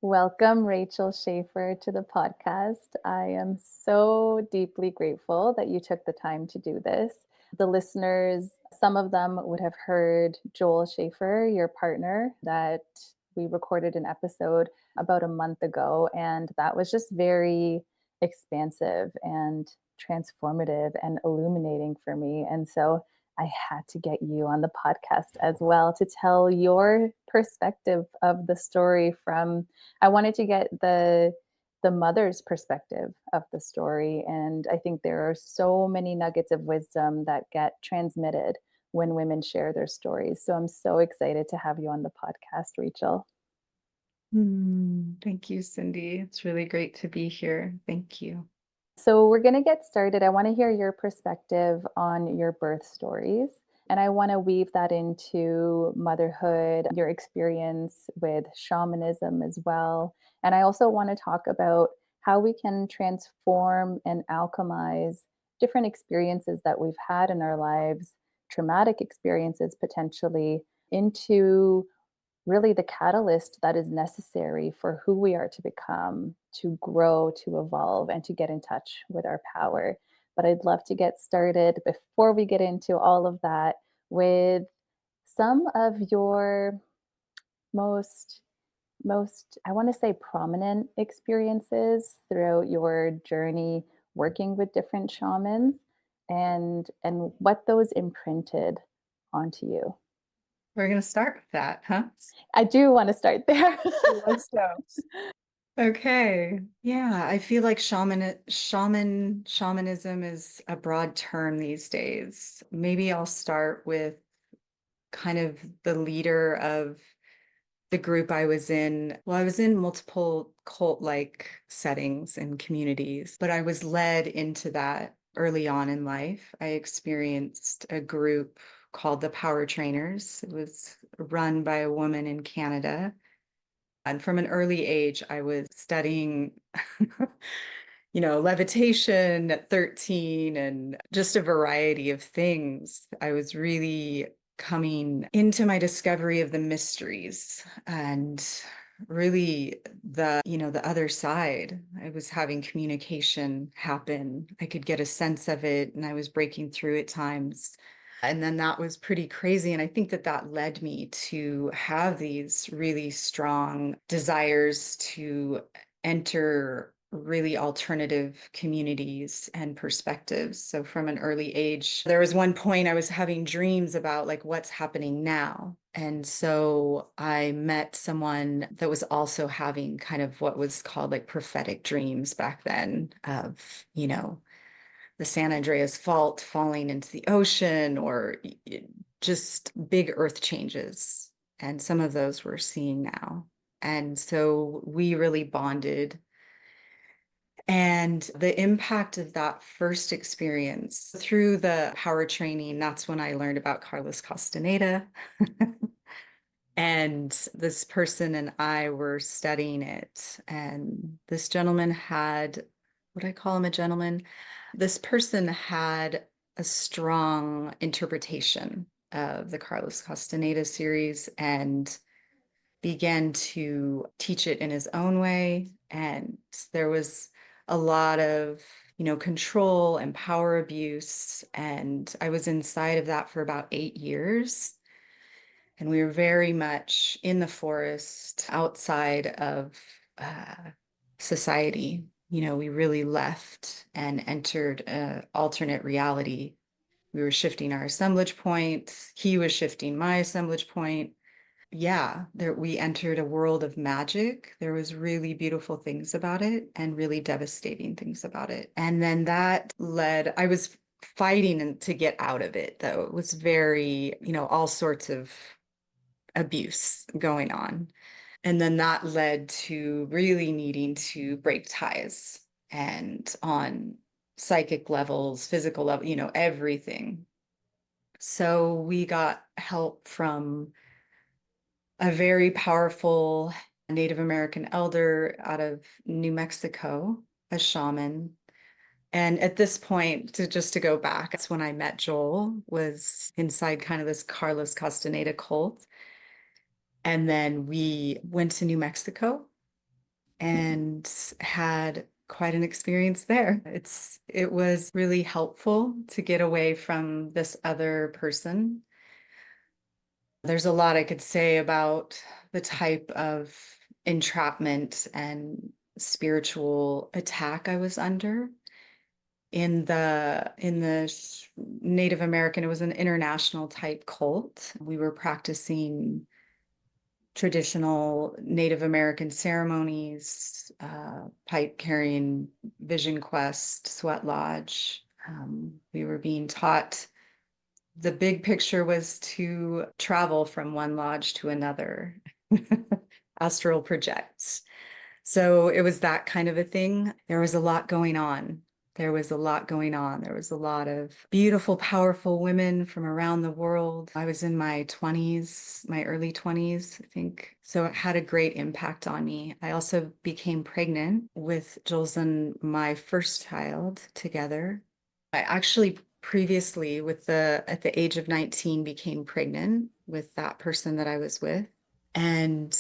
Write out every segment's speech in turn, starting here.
Welcome, Rachel Schafer, to the podcast. I am so deeply grateful that you took the time to do this. The listeners, some of them would have heard Joel Schafer, your partner, that we recorded an episode about a month ago. And that was just very expansive and transformative and illuminating for me. And so I had to get you on the podcast as well to tell your perspective of the story from I wanted to get the mother's perspective of the story, and I think there are so many nuggets of wisdom that get transmitted when women share their stories. So I'm so excited to have you on the podcast, Rachel. Thank you, Cindy. It's really great to be here. Thank you. So we're going to get started. I want to hear your perspective on your birth stories. And I want to weave that into motherhood, your experience with shamanism as well. And I also want to talk about how we can transform and alchemize different experiences that we've had in our lives, traumatic experiences potentially, into really the catalyst that is necessary for who we are to become, to grow, to evolve, and to get in touch with our power. But I'd love to get started before we get into all of that with some of your most I want to say prominent experiences throughout your journey working with different shamans and what those imprinted onto you. We're going to start with that, huh? I do want to start there. Let's go. Okay. Yeah, I feel like shamanism is a broad term these days. Maybe I'll start with kind of the leader of the group I was in. Well, I was in multiple cult-like settings and communities, but I was led into that early on in life. I experienced a group called the Power Trainers. It was run by a woman in Canada. And from an early age, I was studying, levitation at 13 and just a variety of things. I was really coming into my discovery of the mysteries and really the other side. I was having communication happen. I could get a sense of it and I was breaking through at times. And then that was pretty crazy. And I think that that led me to have these really strong desires to enter really alternative communities and perspectives. So from an early age, there was one point I was having dreams about like what's happening now. And so I met someone that was also having kind of what was called like prophetic dreams back then of, the San Andreas Fault falling into the ocean or just big earth changes. And some of those we're seeing now. And so we really bonded. And the impact of that first experience through the power training, that's when I learned about Carlos Castaneda. And this person and I were studying it. And this gentleman had, would I call him a gentleman? This person had a strong interpretation of the Carlos Castaneda series and began to teach it in his own way. And there was a lot of, control and power abuse. And I was inside of that for about 8 years. And we were very much in the forest outside of uh, society. We really left and entered an alternate reality. We were shifting our assemblage point. He was shifting my assemblage point. Yeah, we entered a world of magic. There was really beautiful things about it and really devastating things about it. And then that led, I was fighting to get out of it, though. It was very, all sorts of abuse going on. And then that led to really needing to break ties and on psychic levels, physical level, everything. So we got help from a very powerful Native American elder out of New Mexico, a shaman. And at this point, to go back, that's when I met Joel, was inside kind of this Carlos Castaneda cult. And then we went to New Mexico and had quite an experience there. It was really helpful to get away from this other person. There's a lot I could say about the type of entrapment and spiritual attack I was under. In the Native American, it was an international type cult. We were practicing traditional Native American ceremonies, pipe carrying, vision quest, sweat lodge. We were being taught the big picture was to travel from one lodge to another, astral projects. So it was that kind of a thing. There was a lot going on. There was a lot going on. There was a lot of beautiful, powerful women from around the world. I was in my 20s, my early 20s, I think. So it had a great impact on me. I also became pregnant with Jules and my first child together. I actually previously at the age of 19 became pregnant with that person that I was with. And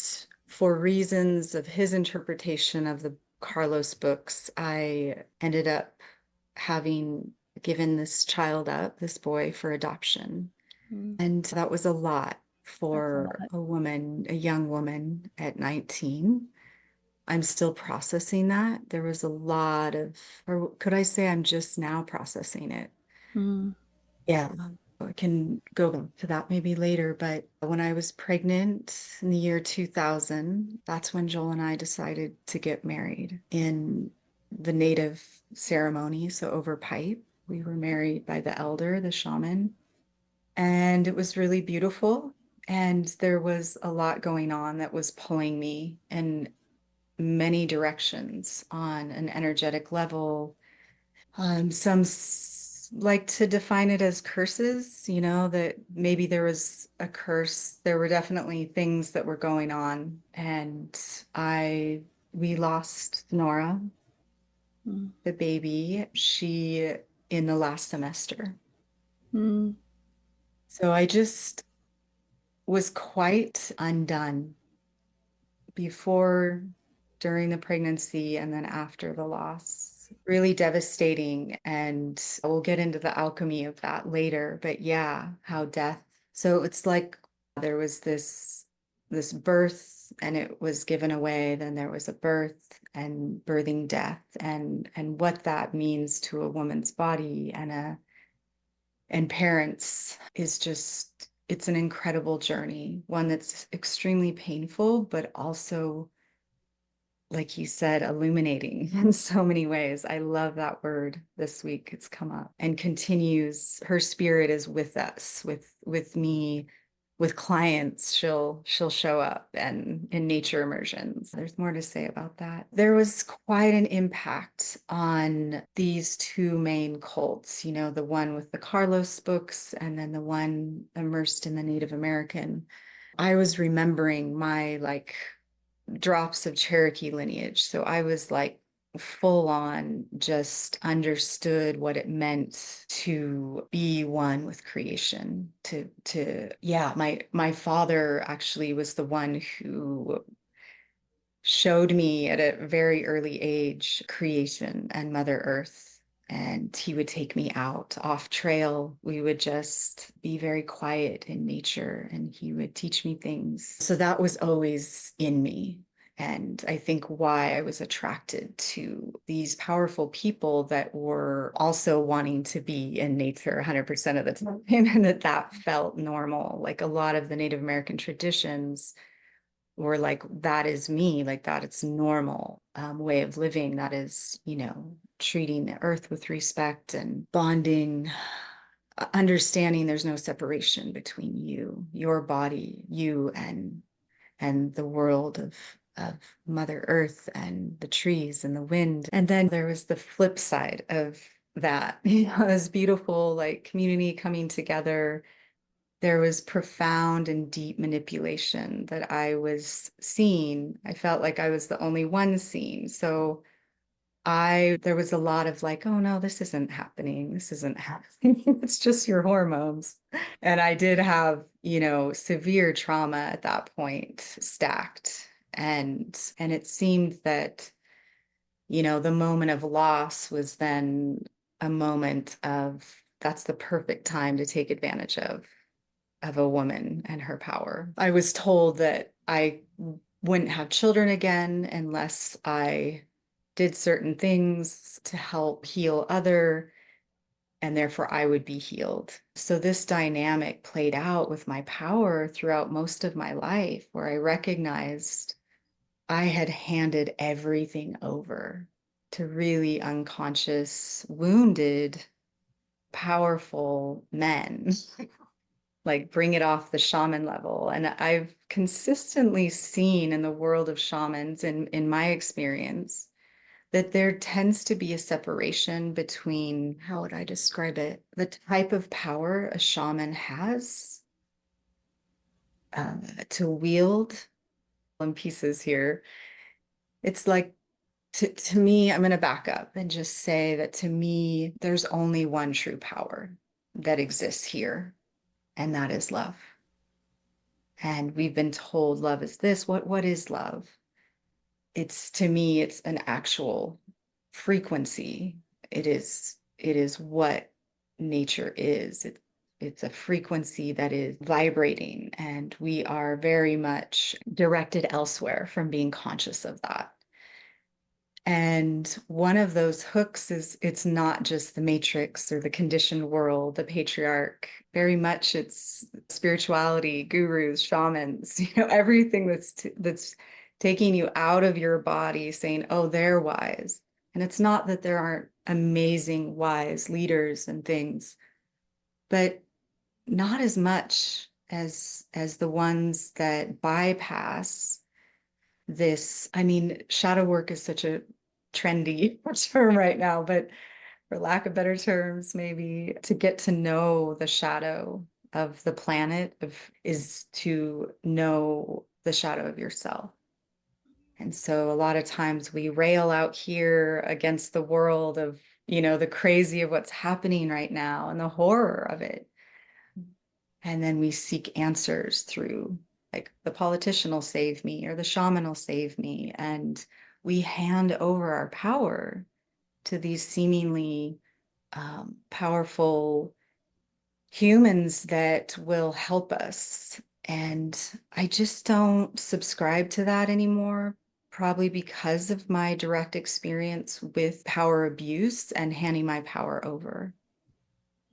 for reasons of his interpretation of the Carlos books, I ended up having given this child up, this boy, for adoption. And that was a lot That's a for lot. a woman, a young woman at 19. I'm still processing that. There was a lot of, or could I say I'm just now processing it? Mm. Yeah, I can go back to that maybe later. But when I was pregnant in the year 2000, that's when Joel and I decided to get married in the native ceremony. So over pipe, we were married by the elder, the shaman. And it was really beautiful. And there was a lot going on that was pulling me in many directions on an energetic level. Some like to define it as curses, that maybe there was a curse. There were definitely things that were going on. And we lost Nora, Mm. the baby, in the last semester. Mm. So I just was quite undone before, during the pregnancy, and then after the loss. Really devastating. And we'll get into the alchemy of that later. But yeah, how death. So it's like there was this birth and it was given away, then there was a birth and birthing death and what that means to a woman's body and parents is just, it's an incredible journey, one that's extremely painful, but also, like you said, illuminating in so many ways. I love that word this week. It's come up and continues. Her spirit is with us, with me, with clients. She'll show up and in nature immersions. There's more to say about that. There was quite an impact on these two main cults, the one with the Carlos books and then the one immersed in the Native American. I was remembering my drops of Cherokee lineage. So I was full on just understood what it meant to be one with creation. Yeah, my father actually was the one who showed me at a very early age creation and Mother Earth. And he would take me out off trail. We would just be very quiet in nature and he would teach me things. So that was always in me. And I think why I was attracted to these powerful people that were also wanting to be in nature 100% of the time, and that felt normal. Like a lot of the Native American traditions were like, that is me, like that it's normal way of living. That is, treating the earth with respect and bonding, understanding there's no separation between your body, you and the world of Mother Earth and the trees and the wind. And then there was the flip side of that, this beautiful community coming together. There was profound and deep manipulation that I was seeing. I felt like I was the only one seeing. So there was a lot of oh no, this isn't happening. This isn't happening. It's just your hormones. And I did have, severe trauma at that point stacked. And it seemed that, the moment of loss was then a moment of, that's the perfect time to take advantage of a woman and her power. I was told that I wouldn't have children again unless I did certain things to help heal other, and therefore I would be healed. So this dynamic played out with my power throughout most of my life, where I recognized I had handed everything over to really unconscious, wounded, powerful men. Like bring it off the shaman level. And I've consistently seen in the world of shamans, in my experience, that there tends to be a separation between, how would I describe it? The type of power a shaman has to wield in pieces here. It's like, to me, I'm going to back up and just say that to me, there's only one true power that exists here, and that is love. And we've been told love is this. What is love? It's, to me, it's an actual frequency. It is what nature is. It's a frequency that is vibrating, and we are very much directed elsewhere from being conscious of that. And one of those hooks is, it's not just the matrix or the conditioned world, the patriarch. Very much it's spirituality, gurus, shamans, everything that's taking you out of your body, saying, oh, they're wise. And it's not that there aren't amazing, wise leaders and things, but not as much as the ones that bypass this. I mean, shadow work is such a trendy term right now, but for lack of better terms, maybe to get to know the shadow of the planet is to know the shadow of yourself. And so a lot of times we rail out here against the world of, the crazy of what's happening right now and the horror of it. And then we seek answers through, like, the politician will save me or the shaman will save me. And we hand over our power to these seemingly powerful humans that will help us. And I just don't subscribe to that anymore, probably because of my direct experience with power abuse and handing my power over.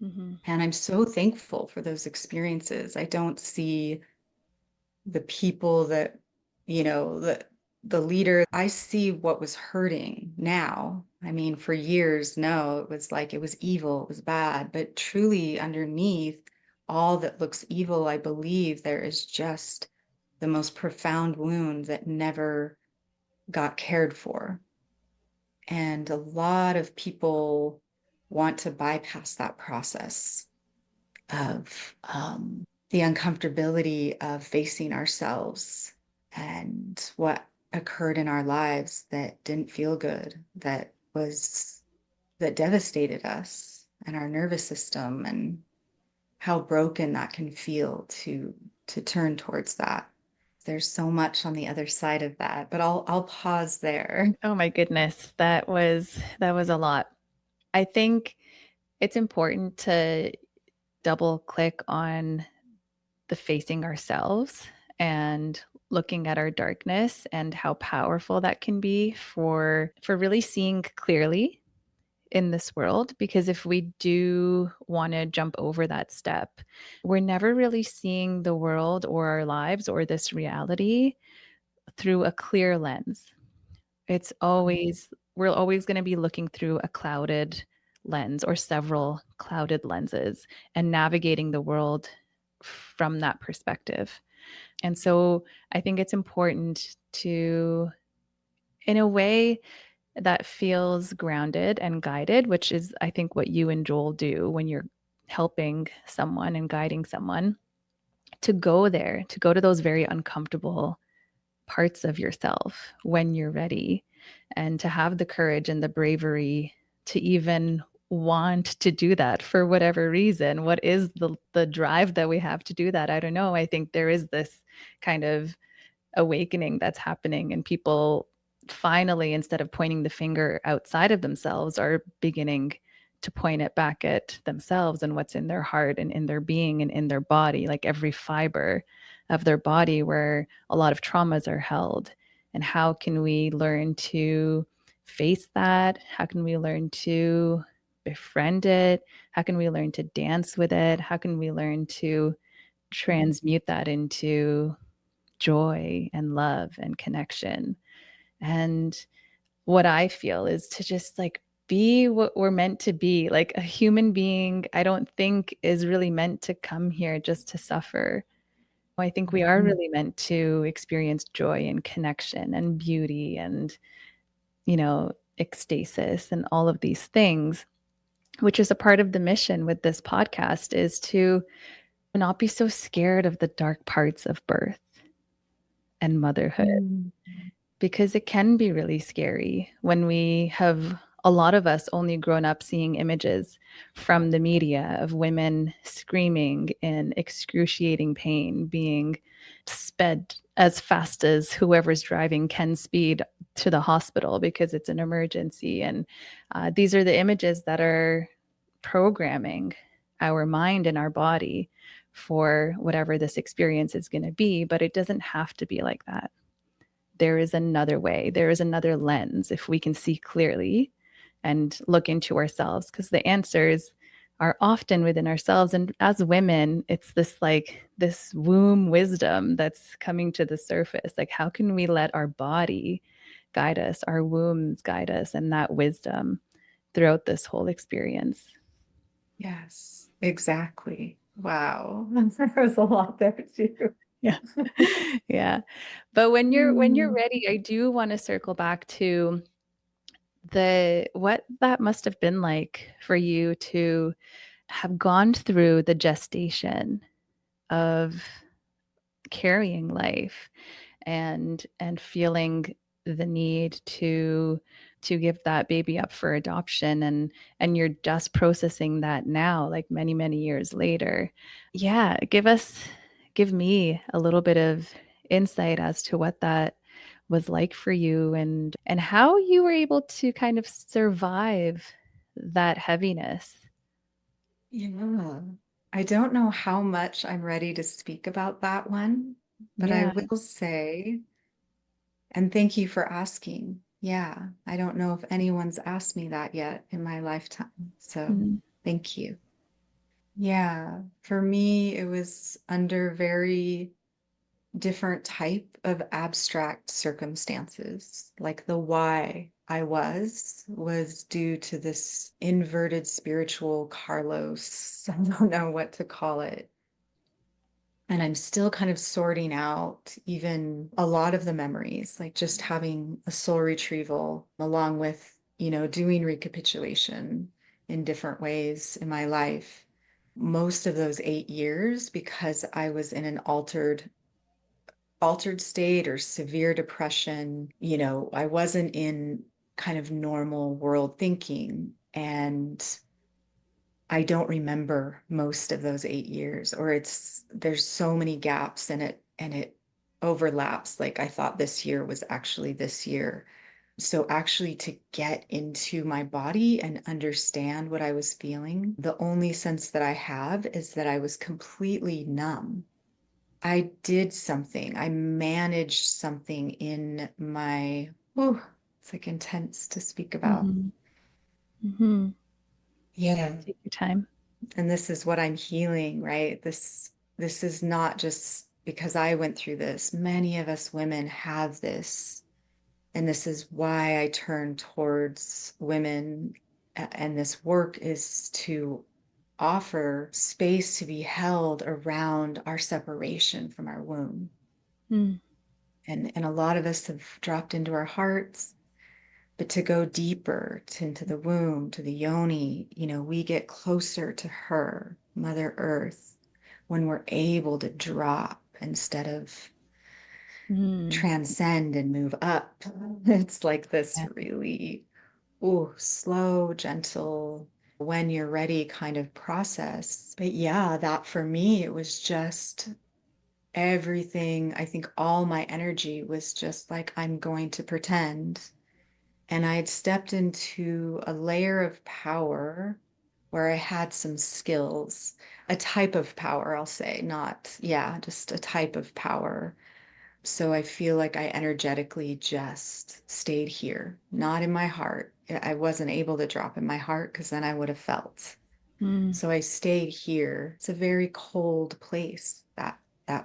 Mm-hmm. And I'm so thankful for those experiences. I don't see the people that, the leader, I see what was hurting now. I mean, for years, no, it was like, it was evil, it was bad, but truly underneath all that looks evil, I believe there is just the most profound wound that never got cared for. And a lot of people want to bypass that process of the uncomfortability of facing ourselves and what occurred in our lives that didn't feel good, that devastated us and our nervous system, and how broken that can feel to turn towards that. There's so much on the other side of that, but I'll pause there. Oh my goodness, that was a lot. I think it's important to double click on the facing ourselves and looking at our darkness and how powerful that can be for really seeing clearly in this world. Because if we do want to jump over that step, we're never really seeing the world or our lives or this reality through a clear lens. It's always, we're always going to be looking through a clouded lens or several clouded lenses and navigating the world from that perspective. And so I think it's important to, in a way that feels grounded and guided, which is, I think, what you and Joel do when you're helping someone and guiding someone, to go there, to go to those very uncomfortable parts of yourself when you're ready, and to have the courage and the bravery to even want to do that for whatever reason. What is the drive that we have to do that? I don't know. I think there is this kind of awakening that's happening, and people finally, instead of pointing the finger outside of themselves, are beginning to point it back at themselves and what's in their heart and in their being and in their body, like every fiber of their body where a lot of traumas are held. And how can we learn to face that? How can we learn to befriend it? How can we learn to dance with it? How can we learn to transmute that into joy and love and connection? And what I feel is to just like be what we're meant to be. Like a human being, I don't think is really meant to come here just to suffer. I think we are really meant to experience joy and connection and beauty and, ecstasis and all of these things, which is a part of the mission with this podcast, is to not be so scared of the dark parts of birth and motherhood, Mm. because it can be really scary when we have, a lot of us, only grown up seeing images from the media of women screaming in excruciating pain, being sped as fast as whoever's driving can speed to the hospital because it's an emergency. And these are the images that are programming our mind and our body for whatever this experience is going to be. But it doesn't have to be like that. There is another way, there is another lens if we can see clearly and look into ourselves, because the answers are often within ourselves. And as women, it's this womb wisdom that's coming to the surface. Like, how can we let our body guide us, our wombs guide us, and that wisdom throughout this whole experience? Yes, exactly. Wow. There was a lot there too. Yeah. Yeah. But when you're Mm. ready, I do want to circle back to the what that must have been like for you to have gone through the gestation of carrying life and feeling the need to give that baby up for adoption, and you're just processing that now, like many years later. Yeah, give me a little bit of insight as to what that was like for you, and how you were able to kind of survive that heaviness. Yeah. I don't know how much I'm ready to speak about that one, but I Yeah. will say, and thank you for asking. Yeah, I don't know if anyone's asked me that yet in my lifetime. So Mhm. thank you. Yeah, for me, it was under very different type of abstract circumstances. Like the why I was due to this inverted spiritual Carlos. I don't know what to call it. And I'm still kind of sorting out even a lot of the memories, like just having a soul retrieval along with, doing recapitulation in different ways in my life. Most of those 8 years, because I was in an altered state or severe depression. I wasn't in kind of normal world thinking. And I don't remember most of those 8 years, or there's so many gaps in it and it overlaps. Like I thought this year was actually this year. So actually to get into my body and understand what I was feeling, the only sense that I have is that I was completely numb. I did something. I managed something in my, oh, it's like intense to speak about. Mhm. Mhm. Yeah. Take your time. And this is what I'm healing, right? This is not just because I went through this. Many of us women have this. And this is why I turn towards women. And this work is to offer space to be held around our separation from our womb. Mm. And a lot of us have dropped into our hearts, but to go deeper into the womb, to the yoni, we get closer to her, Mother Earth, when we're able to drop instead of Mm. transcend and move up. It's like this Yeah. really, ooh, slow, gentle, when you're ready kind of process. But yeah, that for me, it was just everything, I think all my energy was just like, I'm going to pretend. And I had stepped into a layer of power where I had some skills, a type of power, I'll say, not, yeah, just a type of power. So I feel like I energetically just stayed here, not in my heart. I wasn't able to drop in my heart because then I would have felt. Mm. So I stayed here. It's a very cold place, that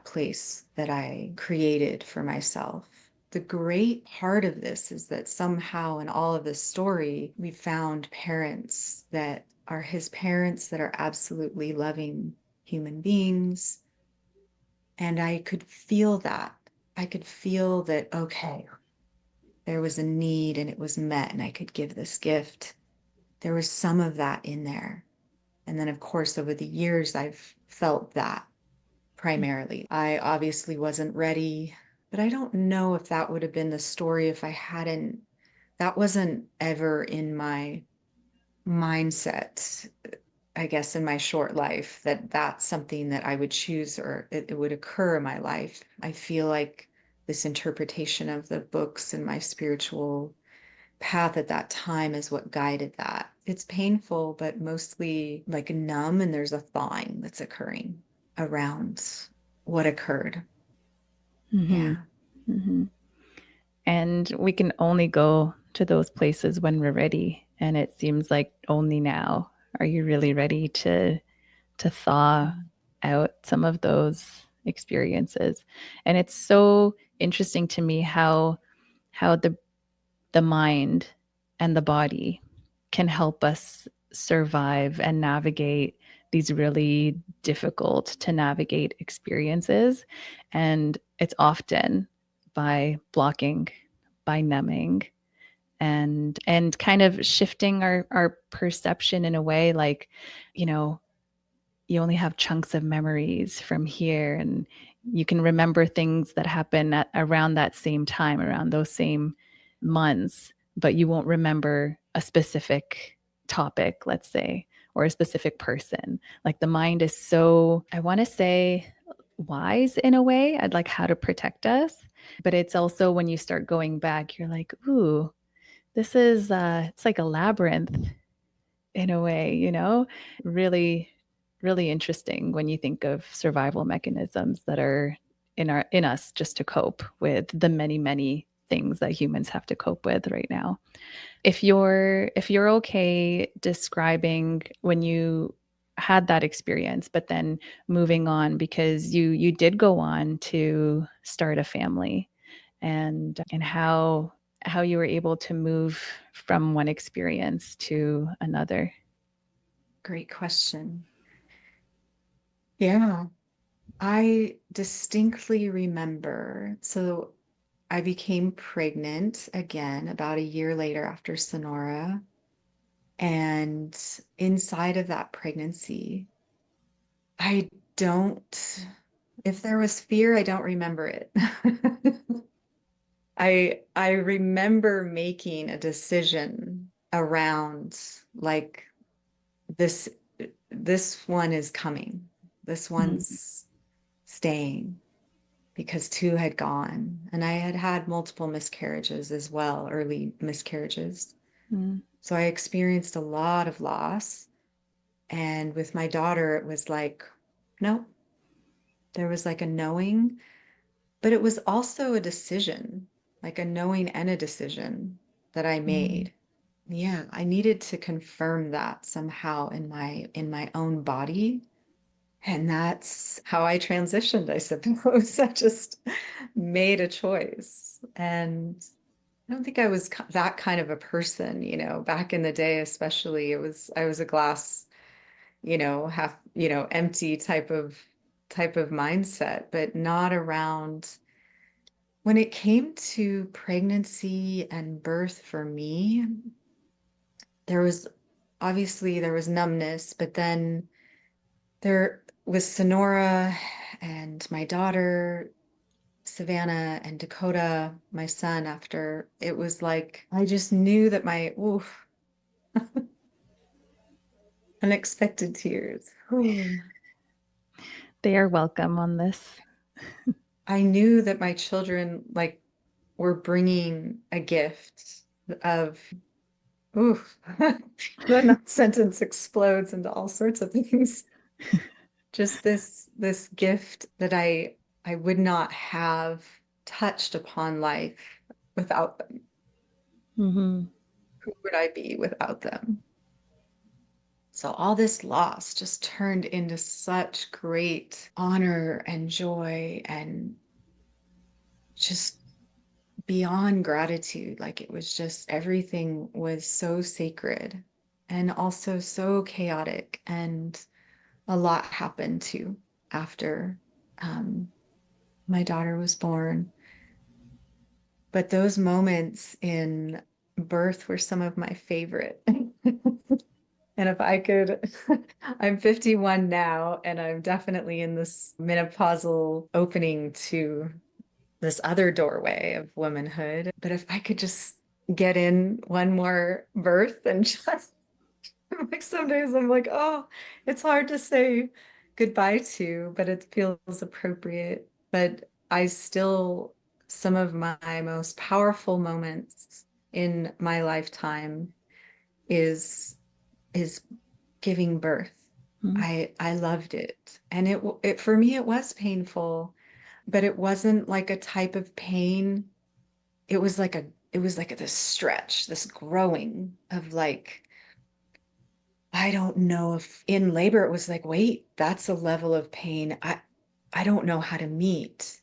place that I created for myself. The great part of this is that somehow in all of this story, we found parents that are his parents that are absolutely loving human beings. And I could feel that. I could feel that, okay, there was a need and it was met, and I could give this gift. There was some of that in there. And then, of course, over the years, I've felt that primarily. I obviously wasn't ready, but I don't know if that would have been the story if I hadn't. That wasn't ever in my mindset, I guess, in my short life, that that's something that I would choose or it would occur in my life. I feel like this interpretation of the books and my spiritual path at that time is what guided that. It's painful, but mostly like numb, and there's a thawing that's occurring around what occurred. Hmm. Yeah. Hmm. And we can only go to those places when we're ready. And it seems like only now. Are you really ready to thaw out some of those experiences? And it's so interesting to me how the mind and the body can help us survive and navigate these really difficult to navigate experiences. And it's often by blocking, by numbing, and kind of shifting our perception in a way like, you know, you only have chunks of memories from here, and you can remember things that happen at around that same time, around those same months, but you won't remember a specific topic, let's say, or a specific person. Like the mind is so, I want to say, wise in a way. I'd like how to protect us, but it's also when you start going back, you're like, ooh, this is it's like a labyrinth in a way, you know? Really, really interesting when you think of survival mechanisms that are in us just to cope with the many, many things that humans have to cope with right now. If you're okay describing when you had that experience, but then moving on because you did go on to start a family, and how you were able to move from one experience to another. Great question. Yeah. I distinctly remember. So I became pregnant again about a year later after Sonora. And inside of that pregnancy, I don't, if there was fear, I don't remember it. I remember making a decision around like this this one is coming. This Mm, one's staying because two had gone. And I had had multiple miscarriages as well, early miscarriages. mm, So I experienced a lot of loss. And with my daughter, it was like, no, there was like a knowing, but it was also a decision, like a knowing and a decision that I mm, made. Yeah, I needed to confirm that somehow in my own body. And that's how I transitioned, I suppose. I just made a choice. And I don't think I was that kind of a person, back in the day, especially. I was a glass, half, empty type of mindset, but not around when it came to pregnancy and birth for me. There was there was numbness, but then there was Sonora and my daughter, Savannah, and Dakota, my son, after it was like, I just knew that oof, unexpected tears. Ooh. they are welcome on this. I knew that my children like were bringing a gift of, ooh, then that sentence explodes into all sorts of things. Just this gift that I would not have touched upon life without them. Hmm. Who would I be without them? So all this loss just turned into such great honor and joy and just beyond gratitude. Like it was just everything was so sacred and also so chaotic. And a lot happened too after um, my daughter was born. But those moments in birth were some of my favorite. And if I could, I'm 51 now, and I'm definitely in this menopausal opening to this other doorway of womanhood. But if I could just get in one more birth and just like some days I'm like, oh, it's hard to say goodbye to, but it feels appropriate. But I still, some of my most powerful moments in my lifetime is is giving birth. I loved it. And it for me it was painful, but it wasn't like a type of pain. It was like this stretch, this growing of like I don't know if in labor it was like, wait, that's a level of pain I don't know how to meet.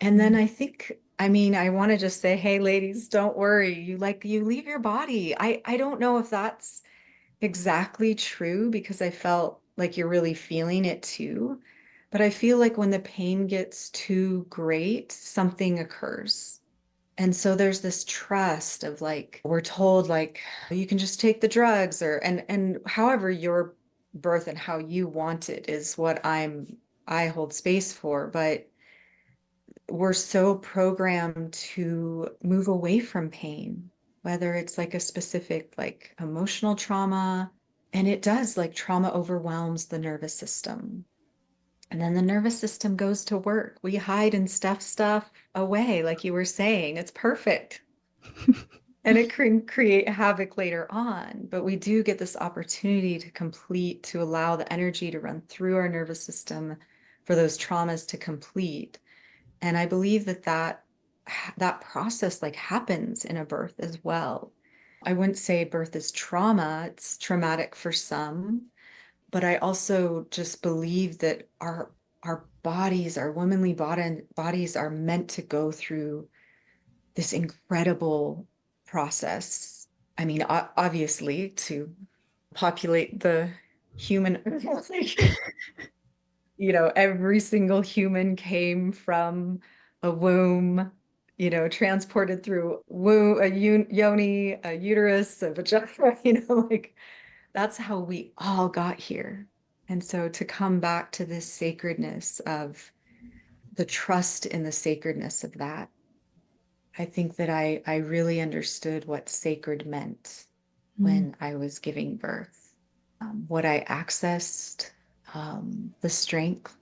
And then I think, I mean, I want to just say, hey, ladies, don't worry. You leave your body. I don't know if that's exactly true because I felt like you're really feeling it too. But I feel like when the pain gets too great, something occurs. And so there's this trust of like, we're told like you can just take the drugs or and however your birth and how you want it is what I hold space for. But we're so programmed to move away from pain, whether it's like a specific like emotional trauma, and it does like trauma overwhelms the nervous system. And then the nervous system goes to work. We hide and stuff stuff away, like you were saying. It's perfect. And it can create havoc later on. But we do get this opportunity to complete, to allow the energy to run through our nervous system for those traumas to complete. And I believe that process like happens in a birth as well. I wouldn't say birth is trauma, it's traumatic for some, but I also just believe that our bodies, our bodies are meant to go through this incredible process. I mean, obviously to populate the human earth, every single human came from a womb, transported through womb, a yoni, a uterus, a vagina, like that's how we all got here. And so to come back to this sacredness of the trust in the sacredness of that, I think that I really understood what sacred meant Mm. when I was giving birth. What I accessed, the strength,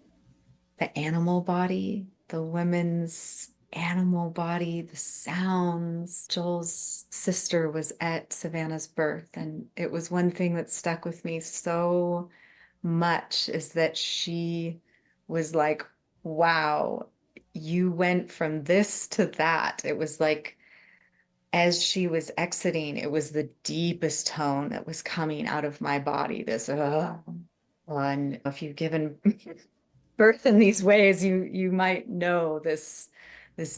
the animal body, the women's animal body, the sounds. Joel's sister was at Savannah's birth, and it was one thing that stuck with me so much is that she was like, wow, you went from this to that. It was like, as she was exiting, it was the deepest tone that was coming out of my body. This, and if you've given birth in these ways, you might know this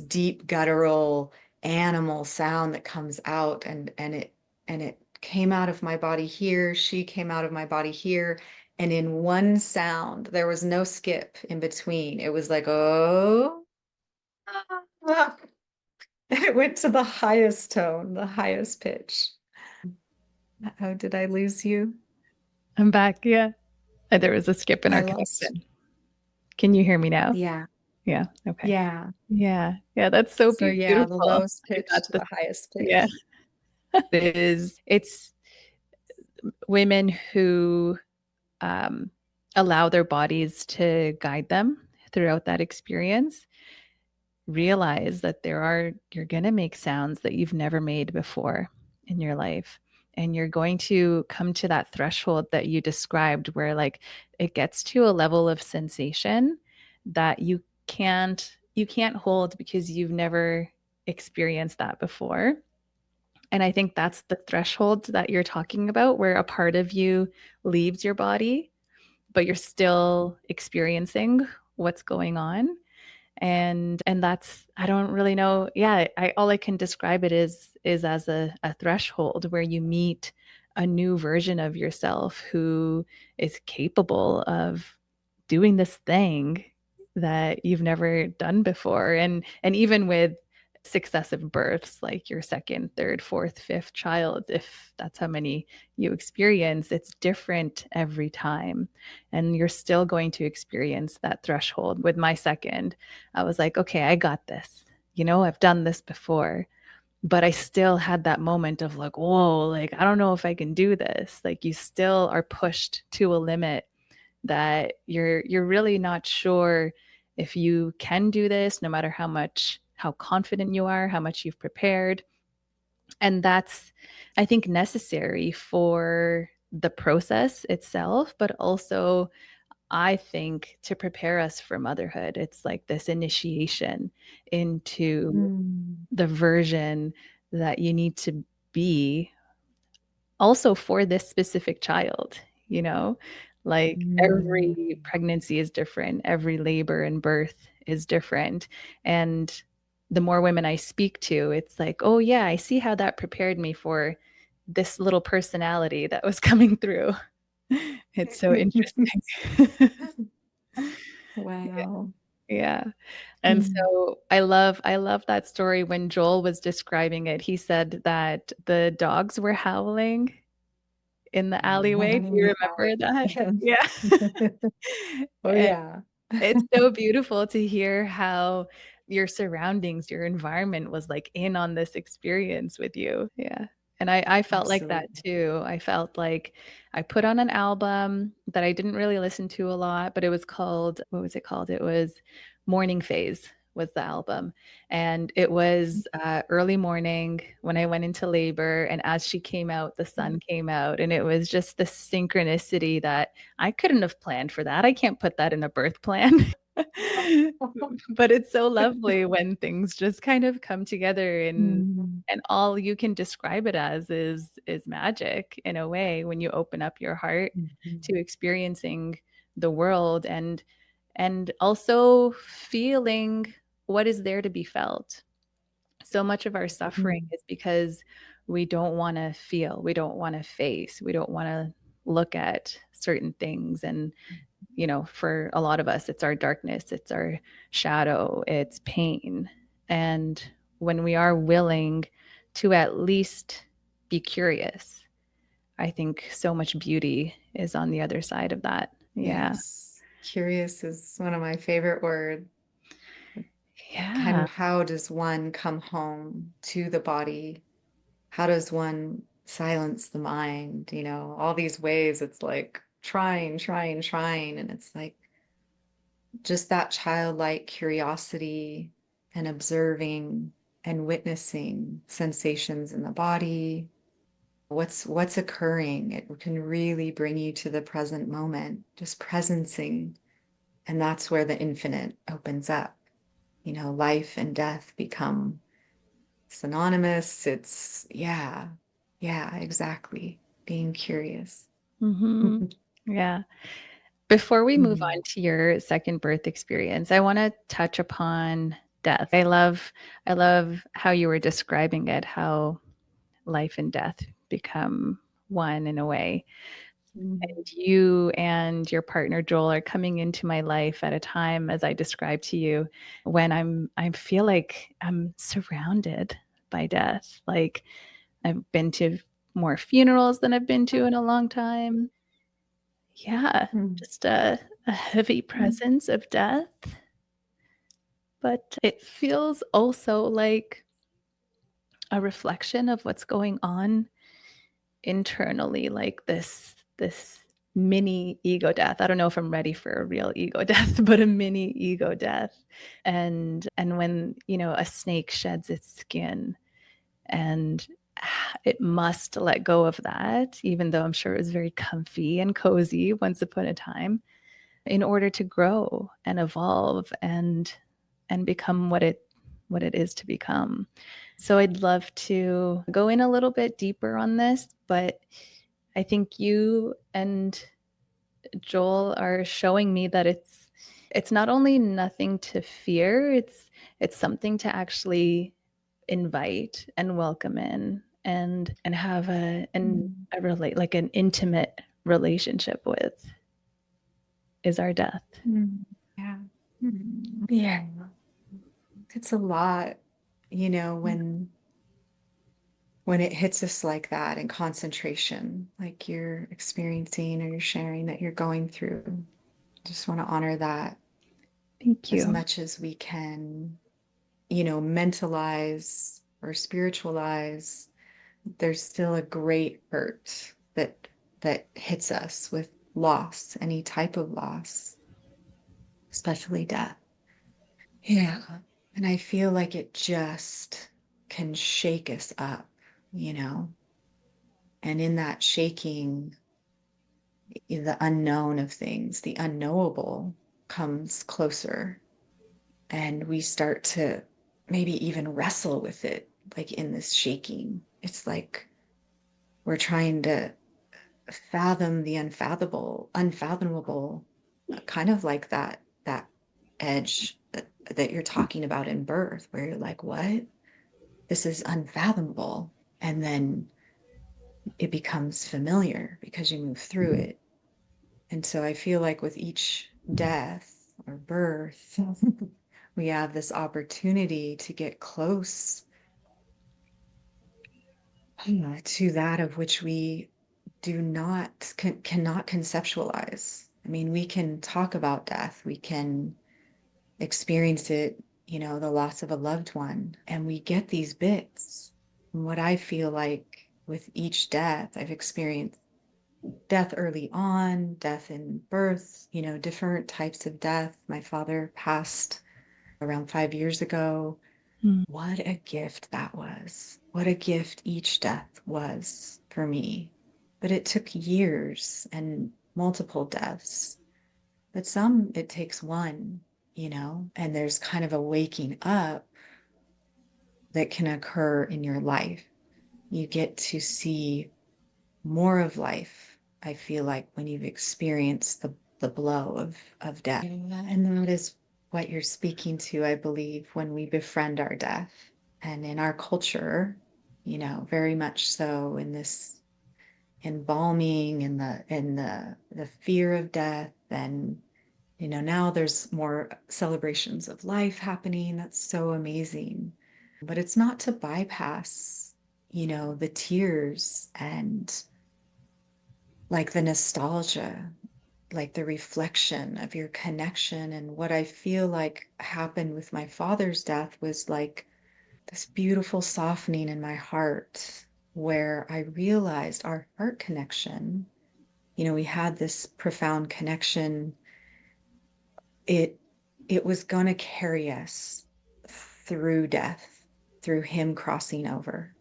deep guttural animal sound that comes out and it came out of my body here, she came out of my body here, and in one sound, there was no skip in between. It was like, oh, ah. It went to the highest tone, the highest pitch. Oh, did I lose you? I'm back. Yeah. There was a skip in I our lost. connection. Can you hear me now? Yeah. Yeah. Okay. Yeah. Yeah. Yeah. That's so So yeah, the beautiful. lowest You pitch got to this. the highest Yeah. pitch. It's women who um, allow their bodies to guide them, throughout that experience, realize that you're going to make sounds that you've never made before in your life. And you're going to come to that threshold that you described where like it gets to a level of sensation that you can't hold because you've never experienced that before. And I think that's the threshold that you're talking about, where a part of you leaves your body, but you're still experiencing what's going on. And that's, I don't really know. Yeah, I all I can describe it is as a threshold where you meet a new version of yourself who is capable of doing this thing that you've never done before. And even with successive births, like your second, third, fourth, fifth child, if that's how many you experience, it's different every time. And you're still going to experience that threshold. With my second, I was like, okay, I got this. I've done this before, but I still had that moment of like, whoa, like, I don't know if I can do this. Like, you still are pushed to a limit that you're really not sure if you can do this, no matter how confident you are, how much you've prepared. And that's, I think, necessary for the process itself, but also I think to prepare us for motherhood. It's like this initiation into Mm. the version that you need to be also for this specific child, you know? Like Mm. every pregnancy is different, every labor and birth is different. And the more women I speak to, it's like, oh, yeah, I see how that prepared me for this little personality that was coming through. It's so interesting. Wow. Yeah. And Mm. so I love that story. When Joel was describing it, he said that the dogs were howling in the alleyway. Do you remember that? Yeah. Yes. Oh, And yeah. it's so beautiful to hear how your surroundings, your environment was like in on this experience with you. Yeah. And I felt like that Absolutely. too. I felt like I put on an album that I didn't really listen to a lot, but it was called, what was it called? It was Morning Phase was the album. And it was early morning when I went into labor. And as she came out, the sun came out. And it was just the synchronicity that I couldn't have planned for that. I can't put that in a birth plan. But it's so lovely when things just kind of come together, Mm. and all you can describe it as is magic in a way when you open up your heart Mhm. to experiencing the world, and also feeling what is there to be felt. So much of our suffering Mm. is because we don't want to feel, we don't want to face, we don't want to look at certain things. And for a lot of us, it's our darkness, it's our shadow, it's pain. And when we are willing to at least be curious, I think so much beauty is on the other side of that. Yeah. Yes. Curious is one of my favorite words. Kind Yeah. of how does one come home to the body? How does one silence the mind? All these ways it's like trying, trying, trying. And it's like just that childlike curiosity and observing and witnessing sensations in the body. What's occurring? It can really bring you to the present moment, just presencing. And that's where the infinite opens up. Life and death become synonymous. It's, yeah, yeah, exactly. Being curious. Hmm. Yeah. Before we move Mm. on to your second birth experience, I want to touch upon death. I love how you were describing it, how life and death become one in a way. Mm. And you and your partner Joel are coming into my life at a time, as I described to you, when I feel like I'm surrounded by death. Like I've been to more funerals than I've been to in a long time. Yeah, Mm. just a heavy presence of death, but it feels also like a reflection of what's going on internally, like this mini ego death. I don't know if I'm ready for a real ego death, but a mini ego death. And when, you know, a snake sheds its skin and it must let go of that, even though I'm sure it was very comfy and cozy once upon a time, in order to grow and evolve and become what it is to become. So I'd love to go in a little bit deeper on this, but I think you and Joel are showing me that it's not only nothing to fear, it's something to actually invite and welcome in and have Mm. a relate like an intimate relationship with is our death. Mm. Yeah. Yeah. It's a lot, you know, when it hits us like that in concentration, like you're experiencing or you're sharing that you're going through. Just want to honor that Thank as you. much as we can, you know, mentalize or spiritualize. There's still a great hurt that hits us with loss, any type of loss, especially death. Yeah. And I feel like it just can shake us up, you know. And in that shaking, the unknown of things, the unknowable comes closer. And we start to maybe even wrestle with it, like in this shaking. It's like we're trying to fathom the unfathomable, kind of like that edge that you're talking about in birth, where you're like, what? This is unfathomable. And then it becomes familiar because you move through it. And so I feel like with each death or birth, we have this opportunity to get close to that of which we do not cannot conceptualize. I mean, we can talk about death, we can experience it, you know, the loss of a loved one, and we get these bits. And what I feel like with each death, I've experienced death early on, death in birth, you know, different types of death. My father passed around 5 years ago. Mm. What a gift that was. What a gift each death was for me. But it took years and multiple deaths. But some, it takes one, you know, and there's kind of a waking up that can occur in your life. You get to see more of life, I feel like, when you've experienced the blow of death. And that is what you're speaking to, I believe, when we befriend our death. And in our culture, you know, very much so in this embalming and the fear of death. And you know, now there's more celebrations of life happening. That's so amazing. But it's not to bypass, you know, the tears and like the nostalgia, like the reflection of your connection. And what I feel like happened with my father's death was like this beautiful softening in my heart where I realized our heart connection, you know, we had this profound connection. It it was going to carry us through death, through him crossing over.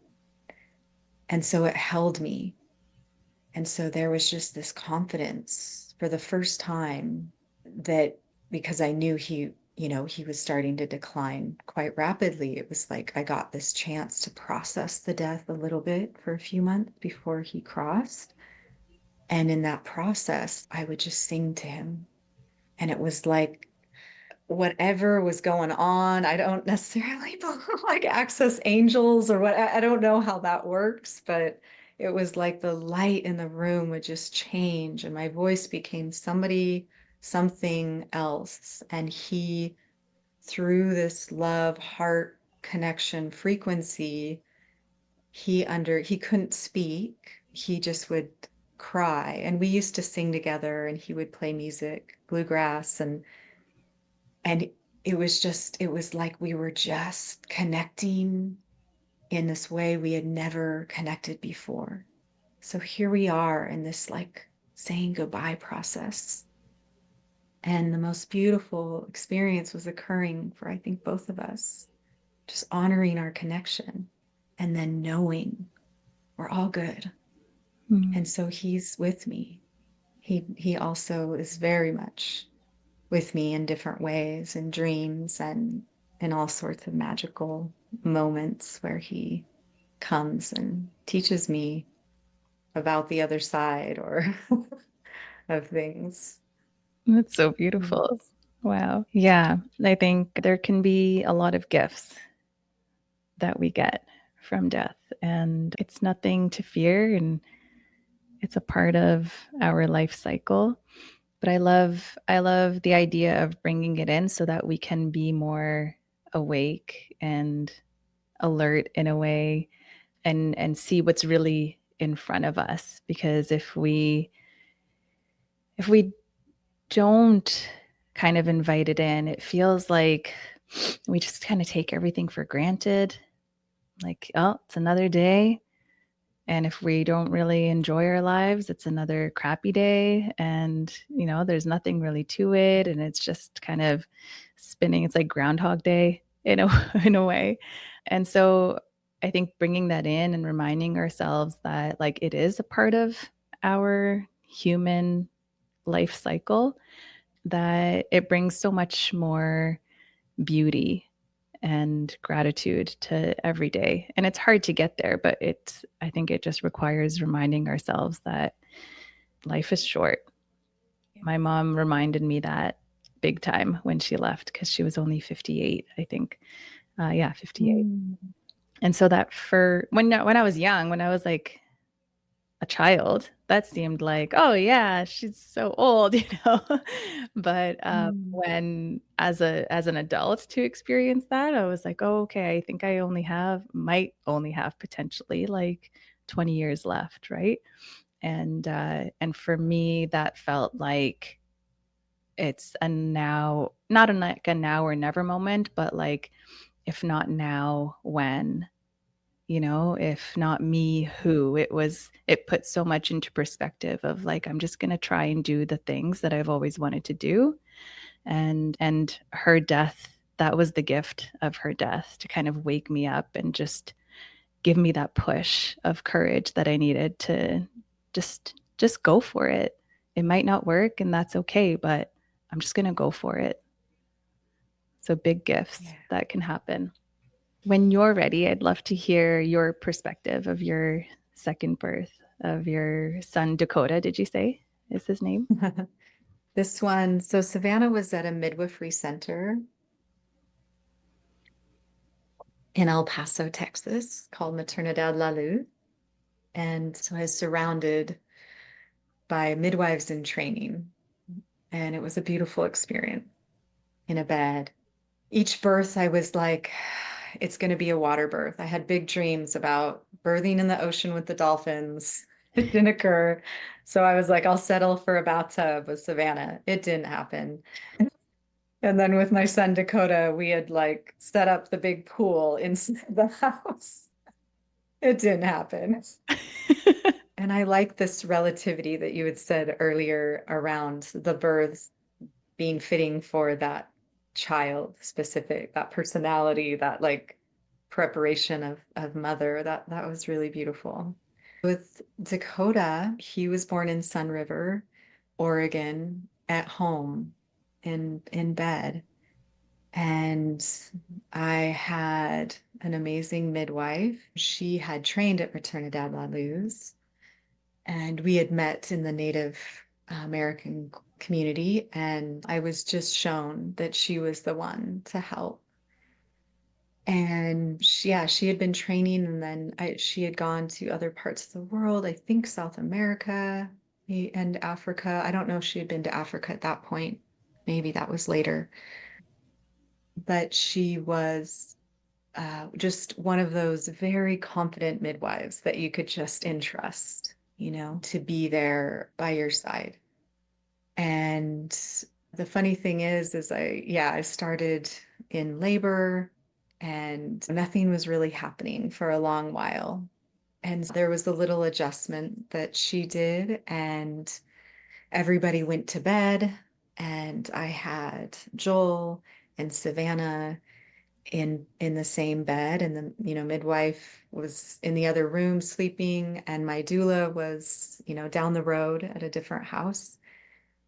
And so it held me. And so there was just this confidence for the first time that because I knew he, you know, he was starting to decline quite rapidly, it was like I got this chance to process the death a little bit for a few months before he crossed. And in that process, I would just sing to him. And it was like whatever was going on, I don't necessarily like access angels or what, I don't know how that works, but it was like the light in the room would just change and my voice became something else. And he, through this love, heart connection frequency, he couldn't speak. He just would cry. And we used to sing together and he would play music, bluegrass, and it was like we were just connecting in this way we had never connected before. So here we are in this like saying goodbye process. And the most beautiful experience was occurring for, I think, both of us, just honoring our connection and then knowing we're all good. Mm. And so he's with me. He also is very much with me in different ways, in dreams and in all sorts of magical moments where he comes and teaches me about the other side or of things. That's so Mm. beautiful. Wow. Yeah. I think there can be a lot of gifts that we get from death, and it's nothing to fear, and it's a part of our life cycle. But I love the idea of bringing it in so that we can be more awake and alert in a way, and see what's really in front of us, because if we don't kind of invite it in, it feels like we just kind of take everything for granted. Like, oh, it's another day. And if we don't really enjoy our lives, it's another crappy day. And, there's nothing really to it. And it's just kind of spinning. It's like Groundhog Day in a, in a way. And so I think bringing that in and reminding ourselves that, like, it is a part of our human life cycle, that it brings so much more beauty and gratitude to every day. And it's hard to get there, but I think it just requires reminding ourselves that life is short. My mom reminded me that big time when she left, because she was only 58, I think. Yeah, 58. Mm. And so that, for when I was young, when I was like a child, that seemed like, oh yeah, she's so old, But Mm. when, as an adult, to experience that, I was like, oh, okay, I think I might only have potentially like 20 years left, right? And for me, that felt like it's a now, not like a now or never moment, but like, if not now, when? If not me, who? It put so much into perspective of like, I'm just going to try and do the things that I've always wanted to do. And her death, that was the gift of her death, to kind of wake me up and just give me that push of courage that I needed to just go for it. It might not work, and that's okay, but I'm just going to go for it. So big gifts Yeah. that can happen. When you're ready, I'd love to hear your perspective of your second birth, of your son, Dakota, did you say is his name? This one, so Savannah was at a midwifery center in El Paso, Texas, called Maternidad La Luz. And so I was surrounded by midwives in training, and it was a beautiful experience in a bed. Each birth, I was like, it's going to be a water birth. I had big dreams about birthing in the ocean with the dolphins. It didn't occur. So I was like, I'll settle for a bathtub with Savannah. It didn't happen. And then with my son Dakota, we had like set up the big pool inside the house. It didn't happen. And I like this relativity that you had said earlier around the births being fitting for that child specific, that personality, that like preparation of mother. That was really beautiful. With Dakota, he was born in Sun River, Oregon, at home in bed. And I had an amazing midwife. She had trained at Maternidad La Luz, and we had met in the Native American community. And I was just shown that she was the one to help. And yeah, she had been training, and then she had gone to other parts of the world, I think South America and Africa. I don't know if she had been to Africa at that point. Maybe that was later. But she was just one of those very confident midwives that you could just entrust, to be there by your side. And the funny thing is I started in labor and nothing was really happening for a long while. And there was a little adjustment that she did. And everybody went to bed, and I had Joel and Savannah in the same bed, and the midwife was in the other room sleeping, and my doula was down the road at a different house.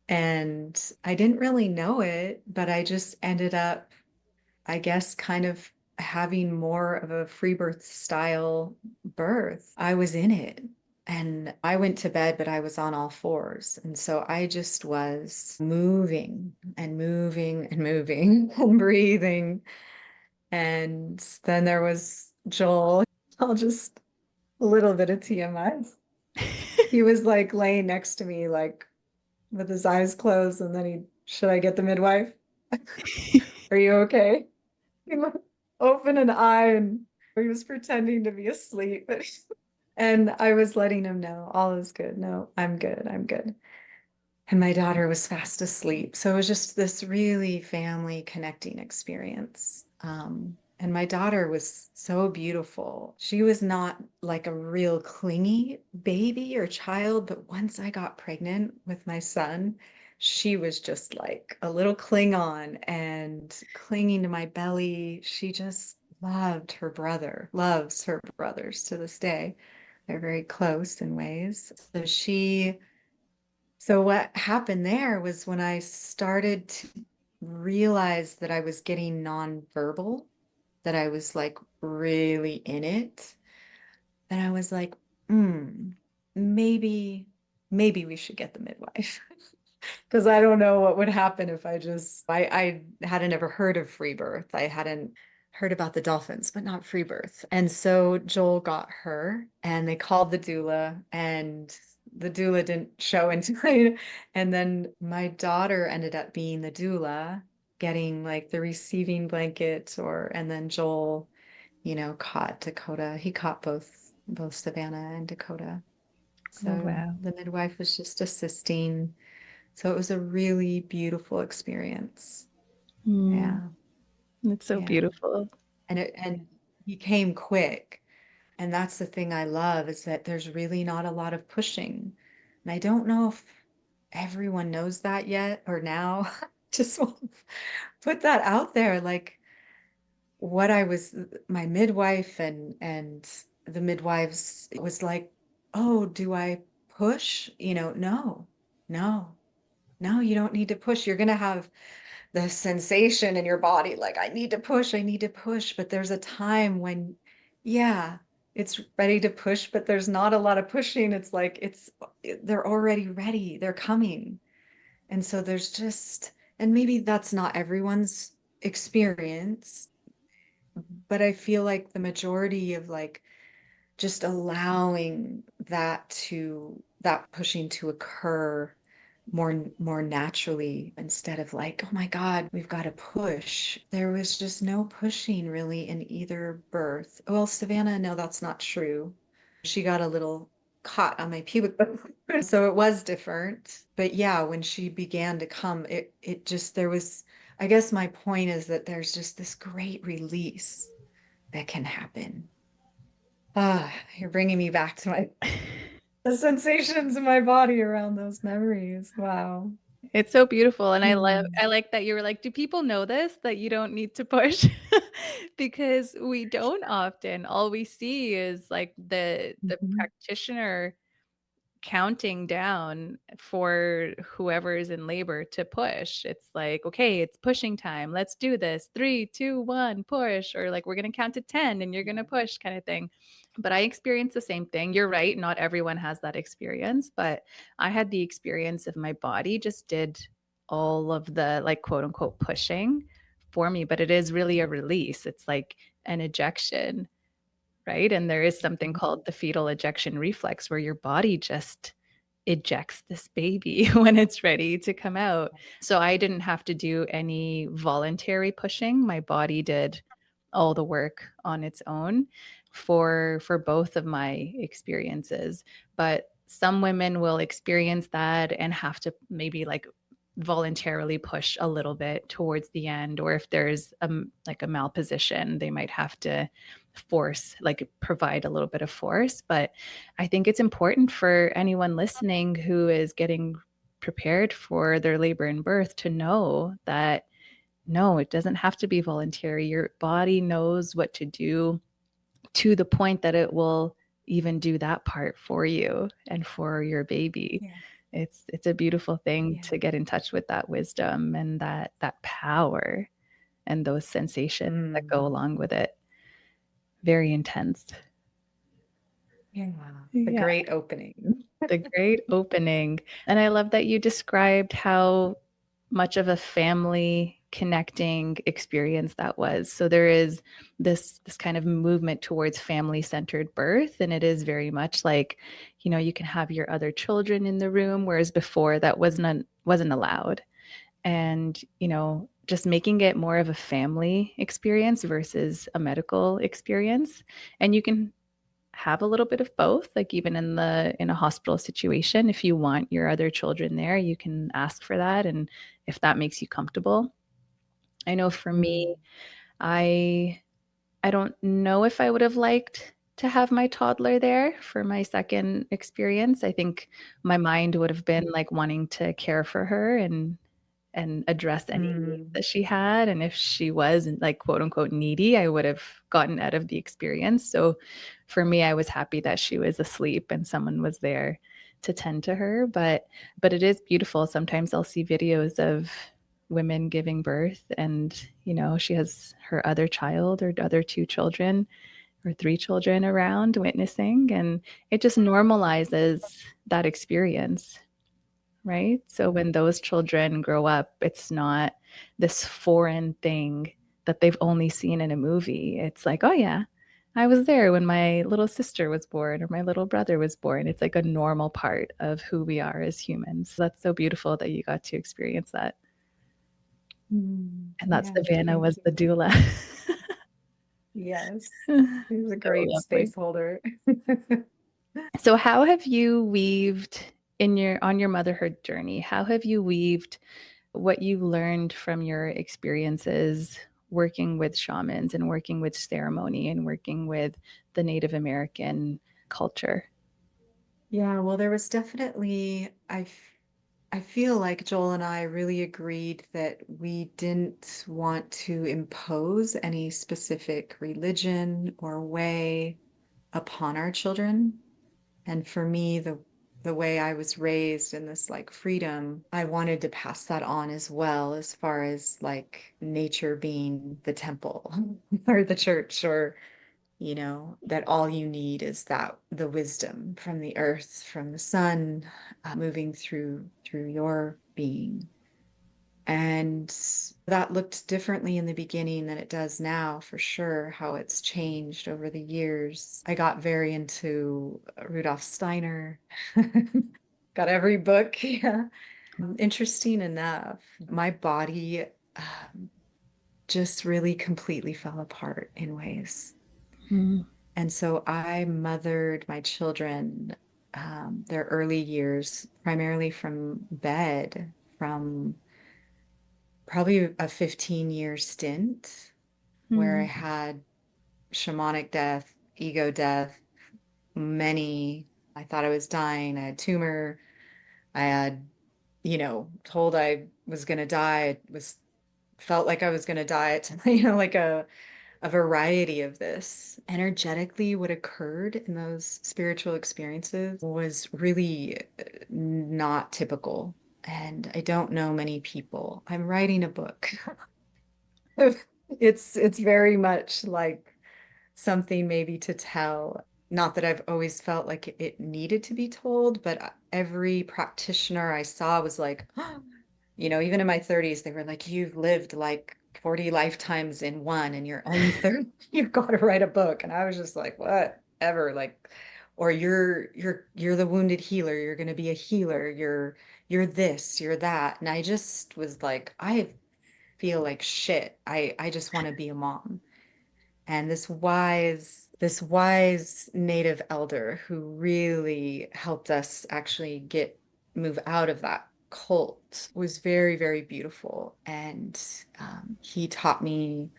And I didn't really know it, but I just ended up, I guess, kind of having more of a free birth style birth. I was in it, and I went to bed, but I was on all fours. And so I just was moving and moving and moving and breathing. And then there was Joel. I'll just a little bit of TMI. He was like laying next to me, like with his eyes closed, and then should I get the midwife? Are you okay? He would open an eye, and he was pretending to be asleep, and I was letting him know all is good. No, I'm good. I'm good. And my daughter was fast asleep. So it was just this really family connecting experience. And my daughter was so beautiful. She was not like a real clingy baby or child, but once I got pregnant with my son, she was just like a little Klingon and clinging to my belly. She just loved her brother, loves her brothers to this day. They're very close in ways. So what happened there was when I started to realize that I was getting nonverbal, that I was like really in it, then I was like, maybe, maybe we should get the midwife. Because I don't know what would happen if I hadn't ever heard of free birth. I hadn't heard about the dolphins, but not free birth. And so Joel got her, and they called the doula, and the doula didn't show until and then my daughter ended up being the doula, getting like the receiving blanket, and then Joel, caught Dakota. He caught both Savannah and Dakota. Oh, So wow. the midwife was just assisting. So it was a really beautiful experience. Mm, Yeah. it's so Yeah. beautiful. And he came quick. And that's the thing I love, is that there's really not a lot of pushing. And I don't know if everyone knows that yet or now. Just want to put that out there. Like what I was, my midwife and the midwives, it was like, oh, do I push? No, no, no, you don't need to push. You're going to have the sensation in your body, like, I need to push, I need to push. But there's a time when, yeah, it's ready to push, but there's not a lot of pushing. It's like, they're already ready, they're coming. And so and maybe that's not everyone's experience, but I feel like the majority of like just allowing that pushing to occur more naturally, instead of like, oh my God, we've got to push. There was just no pushing really in either birth. Well, Savannah, no, that's not true. She got a little caught on my pubic bone, so it was different. But yeah, when she began to come, it just there was. I guess my point is that there's just this great release that can happen. You're bringing me back to the sensations in my body around those memories. Wow. It's so beautiful. And Mm. I like that you were like, do people know this, that you don't need to push? Because we don't often. All we see is like the Mhm. practitioner counting down for whoever is in labor to push. It's like, okay, it's pushing time. Let's do this. 3, 2, 1, push. Or like, we're going to count to 10 and you're going to push, kind of thing. But I experienced the same thing. You're right. Not everyone has that experience, but I had the experience of my body just did all of the like quote unquote pushing for me. But it is really a release. It's like an ejection, right? And there is something called the fetal ejection reflex where your body just ejects this baby when it's ready to come out. So I didn't have to do any voluntary pushing. My body did all the work on its own for both of my experiences. But some women will experience that and have to maybe like voluntarily push a little bit towards the end, or if there's like a malposition, they might have to force, like provide a little bit of force. But I think it's important for anyone listening who is getting prepared for their labor and birth to know that no, it doesn't have to be voluntary. Your body knows what to do to the point that it will even do that part for you and for your baby. Yeah. It's a beautiful thing Yeah. to get in touch with that wisdom and that power and those sensations that Mm. go along with it. Very intense. Yeah. The Yeah, great opening. the great opening. And I love that you described how much of a family connecting experience that was. So there is this kind of movement towards family centered birth, and it is very much like, you know, you can have your other children in the room, whereas before that wasn't allowed. And you know, just making it more of a family experience versus a medical experience. And you can have a little bit of both, like even in a hospital situation, if you want your other children there, you can ask for that, and if that makes you comfortable. I know for me, Mm. i I don't know if I would have liked to have my toddler there for my second experience. I think my mind would have been like wanting to care for her and address any needs Mm. that she had. And if she was like quote unquote needy, I would have gotten out of the experience. So for me, I was happy that she was asleep and someone was there to tend to her. But it is beautiful. Sometimes I'll see videos of women giving birth and you know she has her other child or other two children or three children around witnessing, and it just normalizes that experience, right? So when those children grow up, it's not this foreign thing that they've only seen in a movie. It's like, oh, yeah, I was there when my little sister was born or my little brother was born. It's like a normal part of who we are as humans. So that's so beautiful that you got to experience that. Mm. And that Yeah. Savannah Thank was the you. doula. Yes. He's a So great lovely. space holder. So how have you weaved in your on your motherhood journey? How have you weaved what you learned from your experiences working with shamans and working with ceremony and working with the Native American culture? Yeah, well, there was definitely, I feel like Joel and I really agreed that we didn't want to impose any specific religion or way upon our children. And for me, the way I was raised in this like freedom, I wanted to pass that on as well, as far as like nature being the temple or the church, or that all you need is that the wisdom from the earth, from the sun, moving through your being. And that looked differently in the beginning than it does now, for sure, how it's changed over the years. I got very into Rudolf Steiner, got every book. Yeah. Interesting enough, my body just really completely fell apart in ways. Mm, And so I mothered my children, their early years, primarily from bed, from probably a 15-year stint where I mm, had shamanic death, ego death, I thought I was dying. I had tumor. I had, told I was going to die. Felt like I was going to die. Like a variety of this. Energetically, what occurred in those spiritual experiences was really not typical. And I don't know many people. I'm writing a book. It's very much like something maybe to tell. Not that I've always felt like it needed to be told, but every practitioner I saw was like, even in my 30s, they were like, you've lived like 40 lifetimes in one and you're only 30, you've got to write a book. And I was just like, whatever, like, or you're the wounded healer, you're going to be a healer, you're this, you're that. And I just was like, I feel like shit. I just want to be a mom. And this wise native elder who really helped us actually move out of that cult was very, very beautiful. And he taught me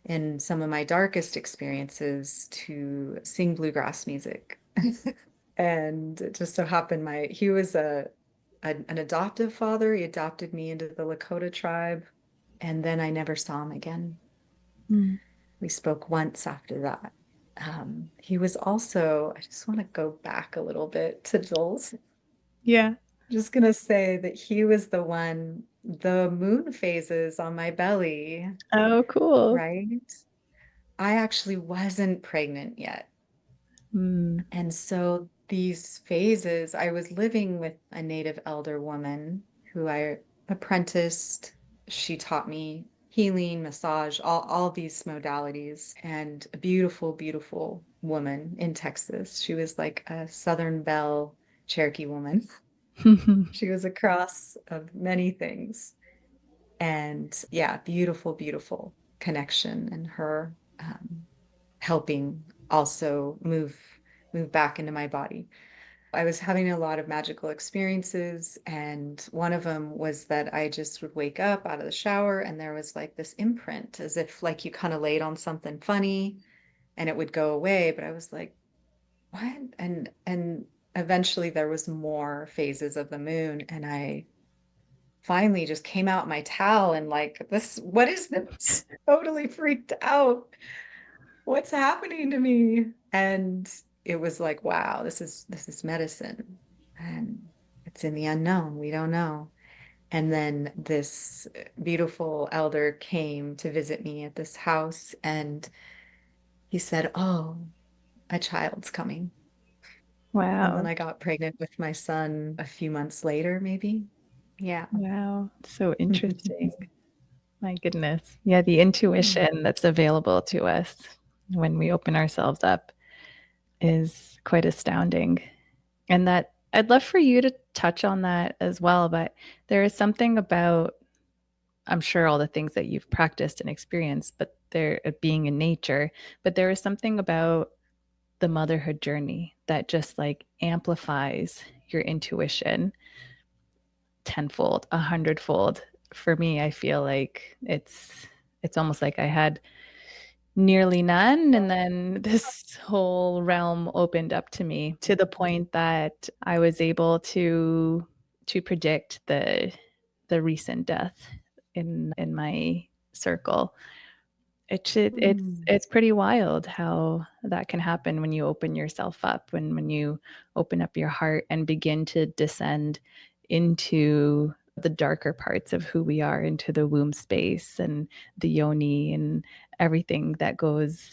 in some of my darkest experiences to sing bluegrass music. And it just so happened he was a an adoptive father. He adopted me into the Lakota tribe, and then I never saw him again. Mm. We spoke once after that. He was also, I just want to go back a little bit to Joel's. I'm Yeah. just gonna say that he was the one, the moon phases on my belly, Oh, cool. right? I actually wasn't pregnant yet. Mm. And so these phases, I was living with a native elder woman who I apprenticed. She taught me healing, massage, all these modalities, and a beautiful, beautiful woman in Texas. She was like a Southern Belle Cherokee woman. She was a cross of many things. And yeah, beautiful, beautiful connection and her helping also move back into my body. I was having a lot of magical experiences, and one of them was that I just would wake up out of the shower and there was like this imprint, as if like you kind of laid on something funny and it would go away. But I was like, what? And eventually there was more phases of the moon, and I finally just came out my towel and like, this, what is this? Totally freaked out. What's happening to me? And it was like, wow, this is medicine. And it's in the unknown. We don't know. And then this beautiful elder came to visit me at this house, and he said, "Oh, a child's coming." And then Wow. I got pregnant with my son a few months later, maybe. Yeah. Wow. So interesting. My goodness. Yeah, the intuition that's available to us when we open ourselves up is quite astounding. And that I'd love for you to touch on that as well. But there is something about, I'm sure, all the things that you've practiced and experienced, but there being in nature, but there is something about the motherhood journey that just like amplifies your intuition tenfold, a hundredfold. For me, I feel like it's almost like I had nearly none, and then this whole realm opened up to me to the point that I was able to predict the recent death in my circle. It's pretty wild how that can happen when you open yourself up, when you open up your heart and begin to descend into the darker parts of who we are, into the womb space and the yoni and everything that goes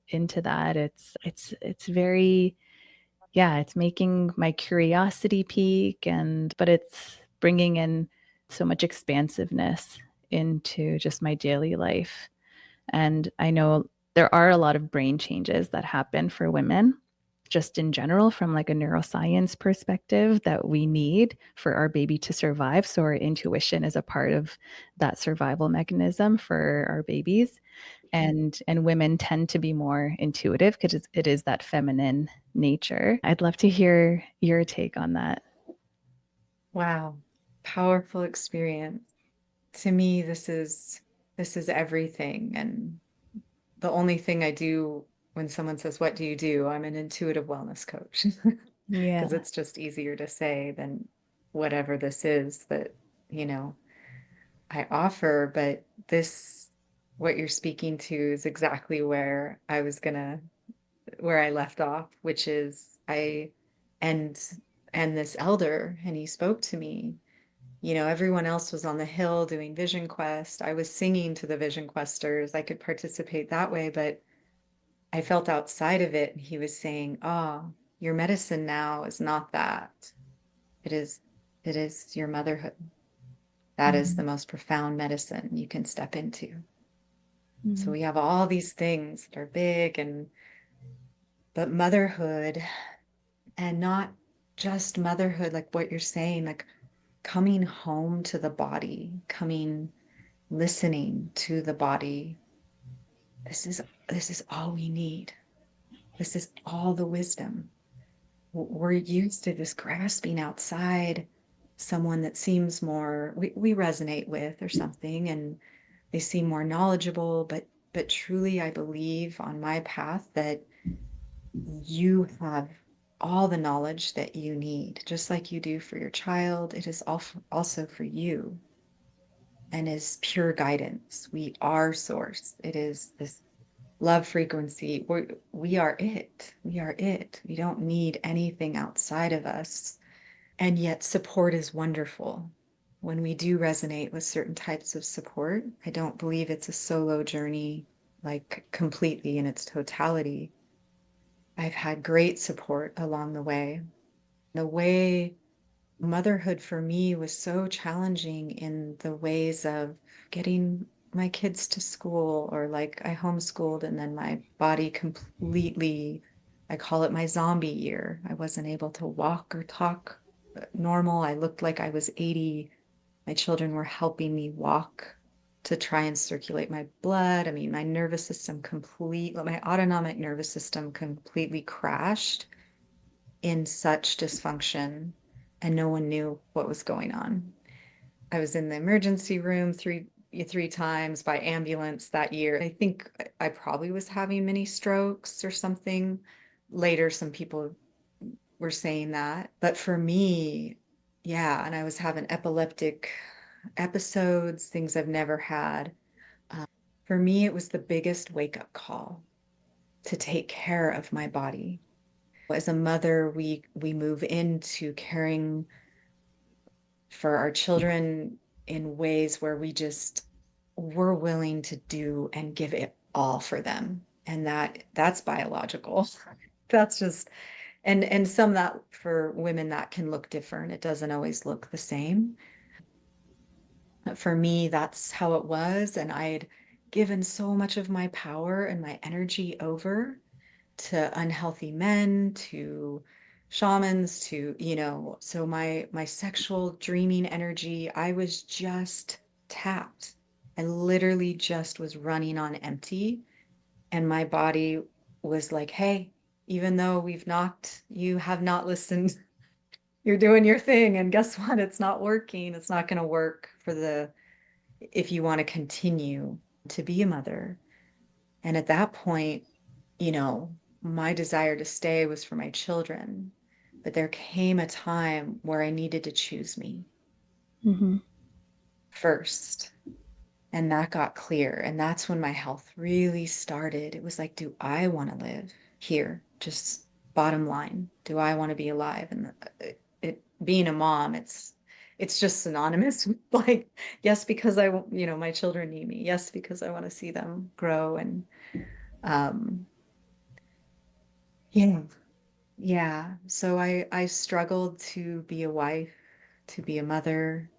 into that. It's very, yeah, it's making my curiosity peak, and but it's bringing in so much expansiveness into just my daily life. And I know there are a lot of brain changes that happen for women just in general from like a neuroscience perspective that we need for our baby to survive. So our intuition is a part of that survival mechanism for our babies. And women tend to be more intuitive because it is that feminine nature. I'd love to hear your take on that. Wow. Powerful experience. To me, this is everything. And the only thing I do when someone says, "What do you do?" I'm an intuitive wellness coach because Yeah. it's just easier to say than whatever this is that, you know, I offer. But this, what you're speaking to is exactly where I left off, which is and and this elder, and he spoke to me. You know, everyone else was on the hill doing Vision Quest. I was singing to the Vision Questers. I could participate that way, but I felt outside of it. And he was saying, "Oh, your medicine now is not that. It is, it is your motherhood. That is the Mm-hmm. most profound medicine you can step into." So Mm-hmm. we have all these things that are big, and but motherhood, and not just motherhood, like what you're saying, like coming home to the body, listening to the body. This is all we need. This is all the wisdom. We're used to this grasping outside someone that seems more we resonate with or something, and they seem more knowledgeable, but truly I believe on my path that you have all the knowledge that you need, just like you do for your child. It is also for you and is pure guidance. We are source. It is this love frequency. We are it. We are it. We don't need anything outside of us. And yet, support is wonderful. When we do resonate with certain types of support, I don't believe it's a solo journey, like completely in its totality. I've had great support along the way. The way motherhood for me was so challenging in the ways of getting my kids to school, or like I homeschooled and then my body completely, I call it my zombie year. I wasn't able to walk or talk normal. I looked like I was 80. My children were helping me walk to try and circulate my blood. I mean, my autonomic nervous system completely crashed in such dysfunction, and no one knew what was going on. I was in the emergency room three times by ambulance that year. I think I probably was having mini strokes or something. Later, some people were saying that. But for me, yeah, and I was having epileptic episodes, things I've never had. For me, it was the biggest wake-up call to take care of my body. As a mother, we move into caring for our children in ways where we're willing to do and give it all for them. And that's biological. That's just and some that for women that can look different. It doesn't always look the same. For me, that's how it was. And I had given so much of my power and my energy over to unhealthy men, to shamans, to, so my sexual dreaming energy, I was just tapped. I literally just was running on empty. And my body was like, hey, even though you have not listened, you're doing your thing. And guess what? It's not working. It's not going to work if you want to continue to be a mother. And at that point, you know, my desire to stay was for my children. But there came a time where I needed to choose me Mm-hmm. first. And that got clear. And that's when my health really started. It was like, do I want to live here? Just bottom line, do I want to be alive? And being a mom, it's just synonymous with like, yes, because my children need me. Yes, because I want to see them grow. And um, yeah, yeah. So I struggled to be a wife, to be a mother.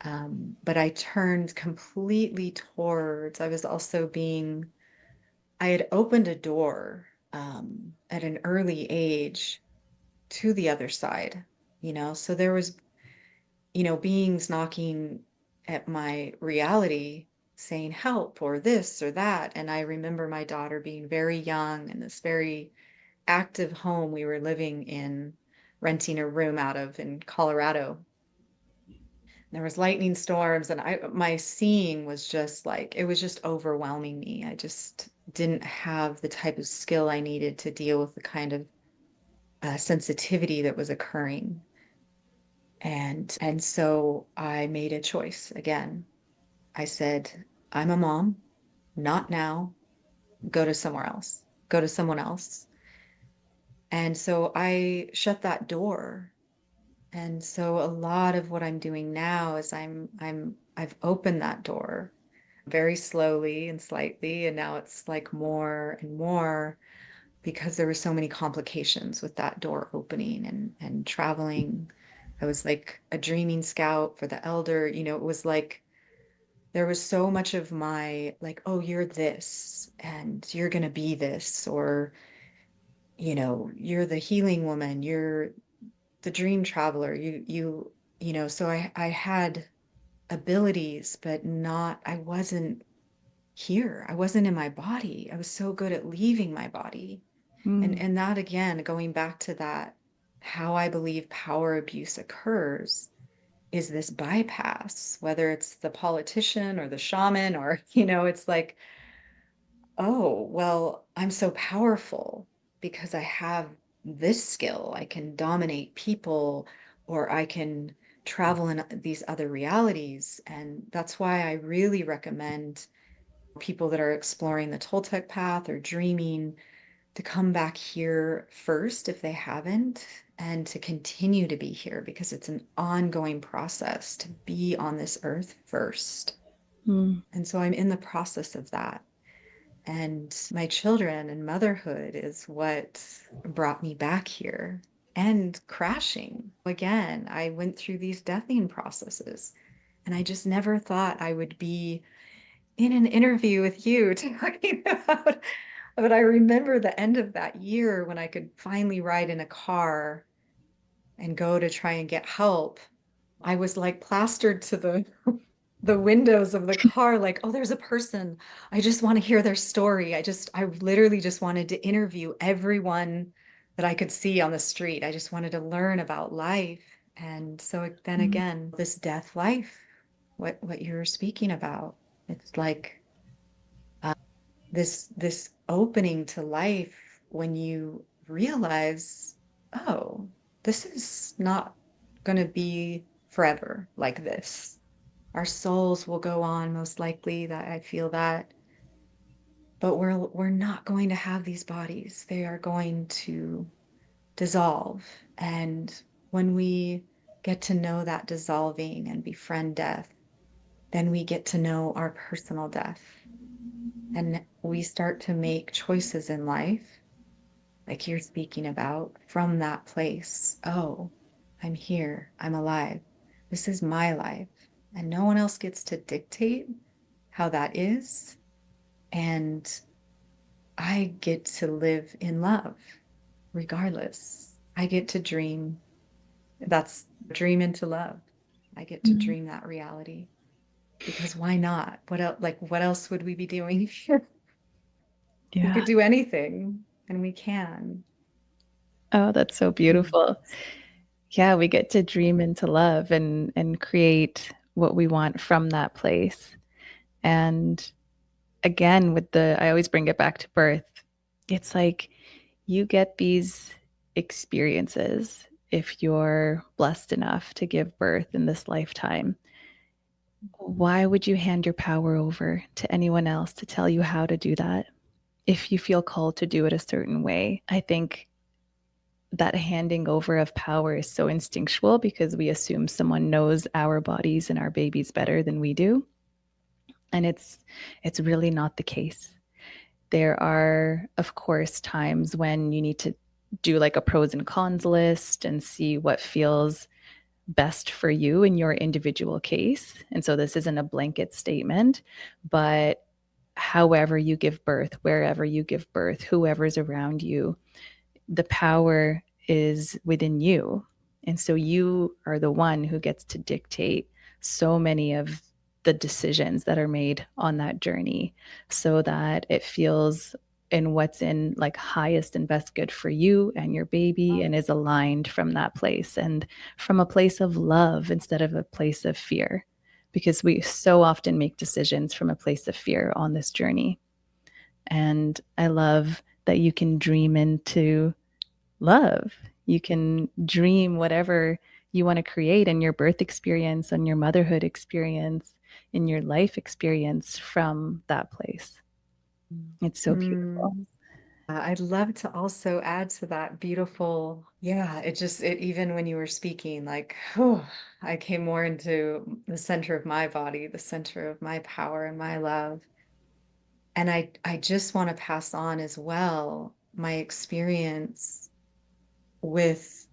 But I turned completely towards, I had opened a door at an early age to the other side, so there was, beings knocking at my reality saying help or this or that. And I remember my daughter being very young in this very active home we were living in, renting a room out of in Colorado. There was lightning storms, and my seeing was just like, it was just overwhelming me. I just didn't have the type of skill I needed to deal with the kind of sensitivity that was occurring. And so I made a choice again. I said, I'm a mom, not now. Go to somewhere else. Go to someone else. And so I shut that door. And so a lot of what I'm doing now is I've opened that door very slowly and slightly, and now it's like more and more, because there were so many complications with that door opening and traveling. I was like a dreaming scout for the elder, it was like there was so much of my like, oh, you're this and you're going to be this, or you're the healing woman, you're the dream traveler, so I had abilities, but I wasn't here. I wasn't in my body. I was so good at leaving my body. Mm. And that again, going back to that, how I believe power abuse occurs is this bypass, whether it's the politician or the shaman, or, it's like, oh, well, I'm so powerful because I have this skill. I can dominate people, or I can travel in these other realities. And that's why I really recommend people that are exploring the Toltec path or dreaming to come back here first if they haven't, and to continue to be here because it's an ongoing process to be on this earth first. Mm. And so I'm in the process of that. And my children and motherhood is what brought me back here and crashing. Again, I went through these deathing processes, and I just never thought I would be in an interview with you talking about. But I remember the end of that year when I could finally ride in a car and go to try and get help. I was like plastered to the windows of the car, like, oh, there's a person. I just want to hear their story. I literally just wanted to interview everyone that I could see on the street. I just wanted to learn about life. And so then Mm. again, this death life, what you're speaking about, it's like this opening to life when you realize, oh, this is not going to be forever like this. Our souls will go on, most likely, that I feel that, but we're not going to have these bodies. They are going to dissolve. And when we get to know that dissolving and befriend death, then we get to know our personal death. And we start to make choices in life, like you're speaking about, from that place. Oh, I'm here. I'm alive. This is my life. And no one else gets to dictate how that is. And I get to live in love regardless. I get to dream. That's dream into love. I get to Mm. dream that reality because why not? What else, like, what else would we be doing? We Yeah. could do anything, and we can. Oh, that's so Mm. beautiful. Yeah, we get to dream into love and create what we want from that place. And again, with the I always bring it back to birth. It's like you get these experiences if you're blessed enough to give birth in this lifetime. Why would you hand your power over to anyone else to tell you how to do that? If you feel called to do it a certain way, I think that handing over of power is so instinctual because we assume someone knows our bodies and our babies better than we do. And it's really not the case. There are, of course, times when you need to do like a pros and cons list and see what feels best for you in your individual case. And so this isn't a blanket statement, but however you give birth, wherever you give birth, whoever's around you, the power is within you. And so you are the one who gets to dictate so many of the decisions that are made on that journey so that it feels in what's in like highest and best good for you and your baby and is aligned from that place and from a place of love instead of a place of fear, because we so often make decisions from a place of fear on this journey. And I love that you can dream into love. You can dream whatever you want to create in your birth experience, and your motherhood experience, in your life experience from that place. It's so beautiful. Mm. I'd love to also add to that beautiful, yeah, it even when you were speaking, like, oh, I came more into the center of my body, the center of my power and my love. And I just want to pass on as well my experience with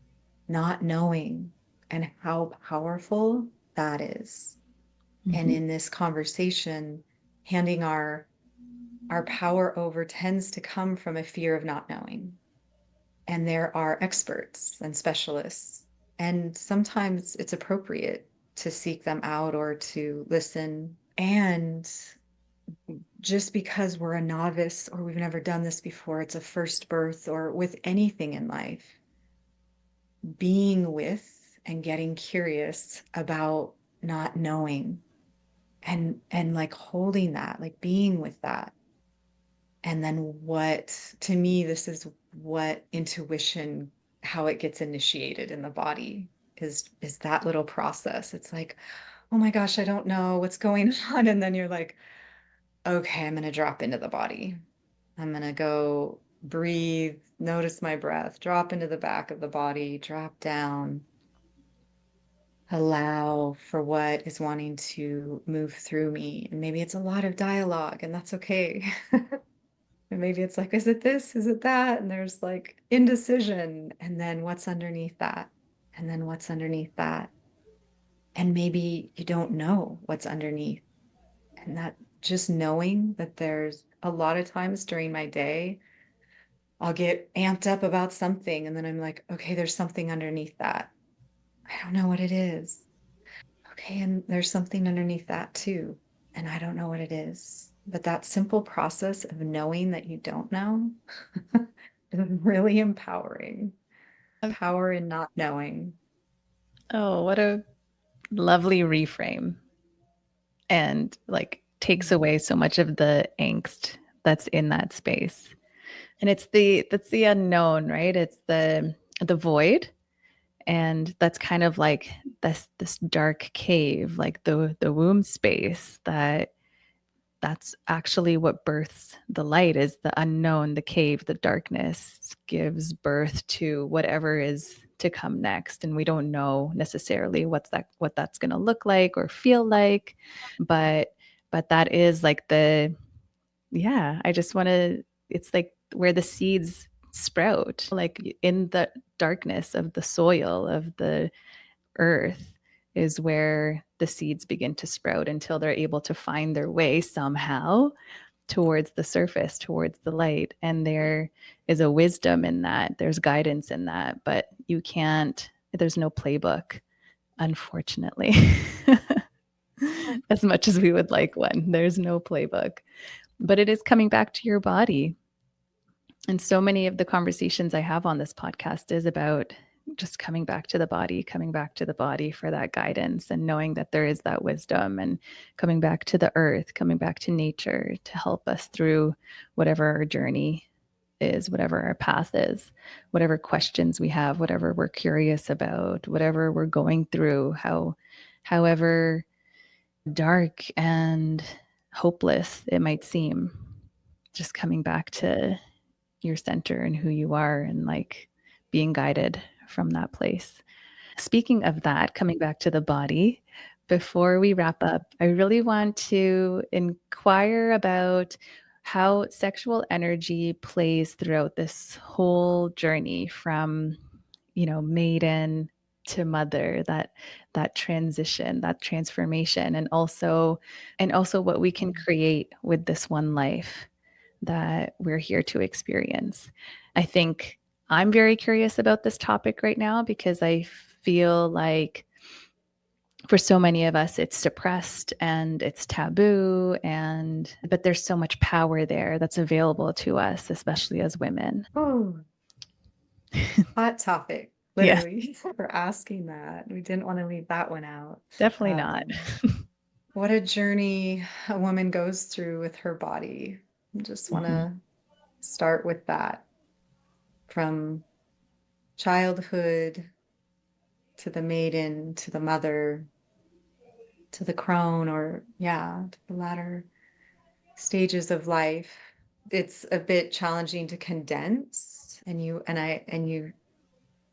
not knowing and how powerful that is. And Mhm. in this conversation, handing our power over tends to come from a fear of not knowing. And there are experts and specialists, and sometimes it's appropriate to seek them out or to listen. And just because we're a novice or we've never done this before, it's a first birth, or with anything in life, being with and getting curious about not knowing and like holding that, like being with that And then to me, this is what intuition, how it gets initiated in the body is that little process. It's like, oh my gosh, I don't know what's going on. And then you're like, okay, I'm going to drop into the body. I'm going to go breathe, notice my breath, drop into the back of the body, drop down, allow for what is wanting to move through me. And maybe it's a lot of dialogue, and that's okay. And maybe it's like, is it this? Is it that? And there's like indecision. And then what's underneath that? And then what's underneath that? And maybe you don't know what's underneath. And that just knowing that there's a lot of times during my day, I'll get amped up about something. And then I'm like, okay, there's something underneath that. I don't know what it is. Okay, and there's something underneath that too. And I don't know what it is. But that simple process of knowing that you don't know is really empowering. Power in not knowing. Oh, what a lovely reframe. And like takes away so much of the angst that's in that space. And that's the unknown, right? It's the void. And that's kind of like this dark cave, like the womb space that's actually what births the light is the unknown, the cave, the darkness gives birth to whatever is to come next. And we don't know necessarily what that's going to look like or feel like, but that is like yeah, I just want to, it's like where the seeds sprout, like in the darkness of the soil of the earth is where the seeds begin to sprout until they're able to find their way somehow towards the surface, towards the light. And there is a wisdom in that, there's guidance in that, but there's no playbook, unfortunately. As much as we would like one, there's no playbook. But it is coming back to your body. And so many of the conversations I have on this podcast is about just coming back to the body, coming back to the body for that guidance and knowing that there is that wisdom, and coming back to the earth, coming back to nature to help us through whatever our journey is, whatever our path is, whatever questions we have, whatever we're curious about, whatever we're going through, however dark and hopeless it might seem, just coming back to your center and who you are and like being guided from that place. Speaking of that, coming back to the body, before we wrap up, I really want to inquire about how sexual energy plays throughout this whole journey from, maiden to mother, that transition, that transformation, and also what we can create with this one life that we're here to experience. I think I'm very curious about this topic right now because I feel like for so many of us it's suppressed and it's taboo, but there's so much power there that's available to us, especially as women. Oh, hot topic, Yes, literally, for asking that. We didn't want to leave that one out. definitely not. What a journey a woman goes through with her body. I just want Mhm. to start with that from childhood to the maiden to the mother to the crone, or yeah, to the latter stages of life. It's a bit challenging to condense, and you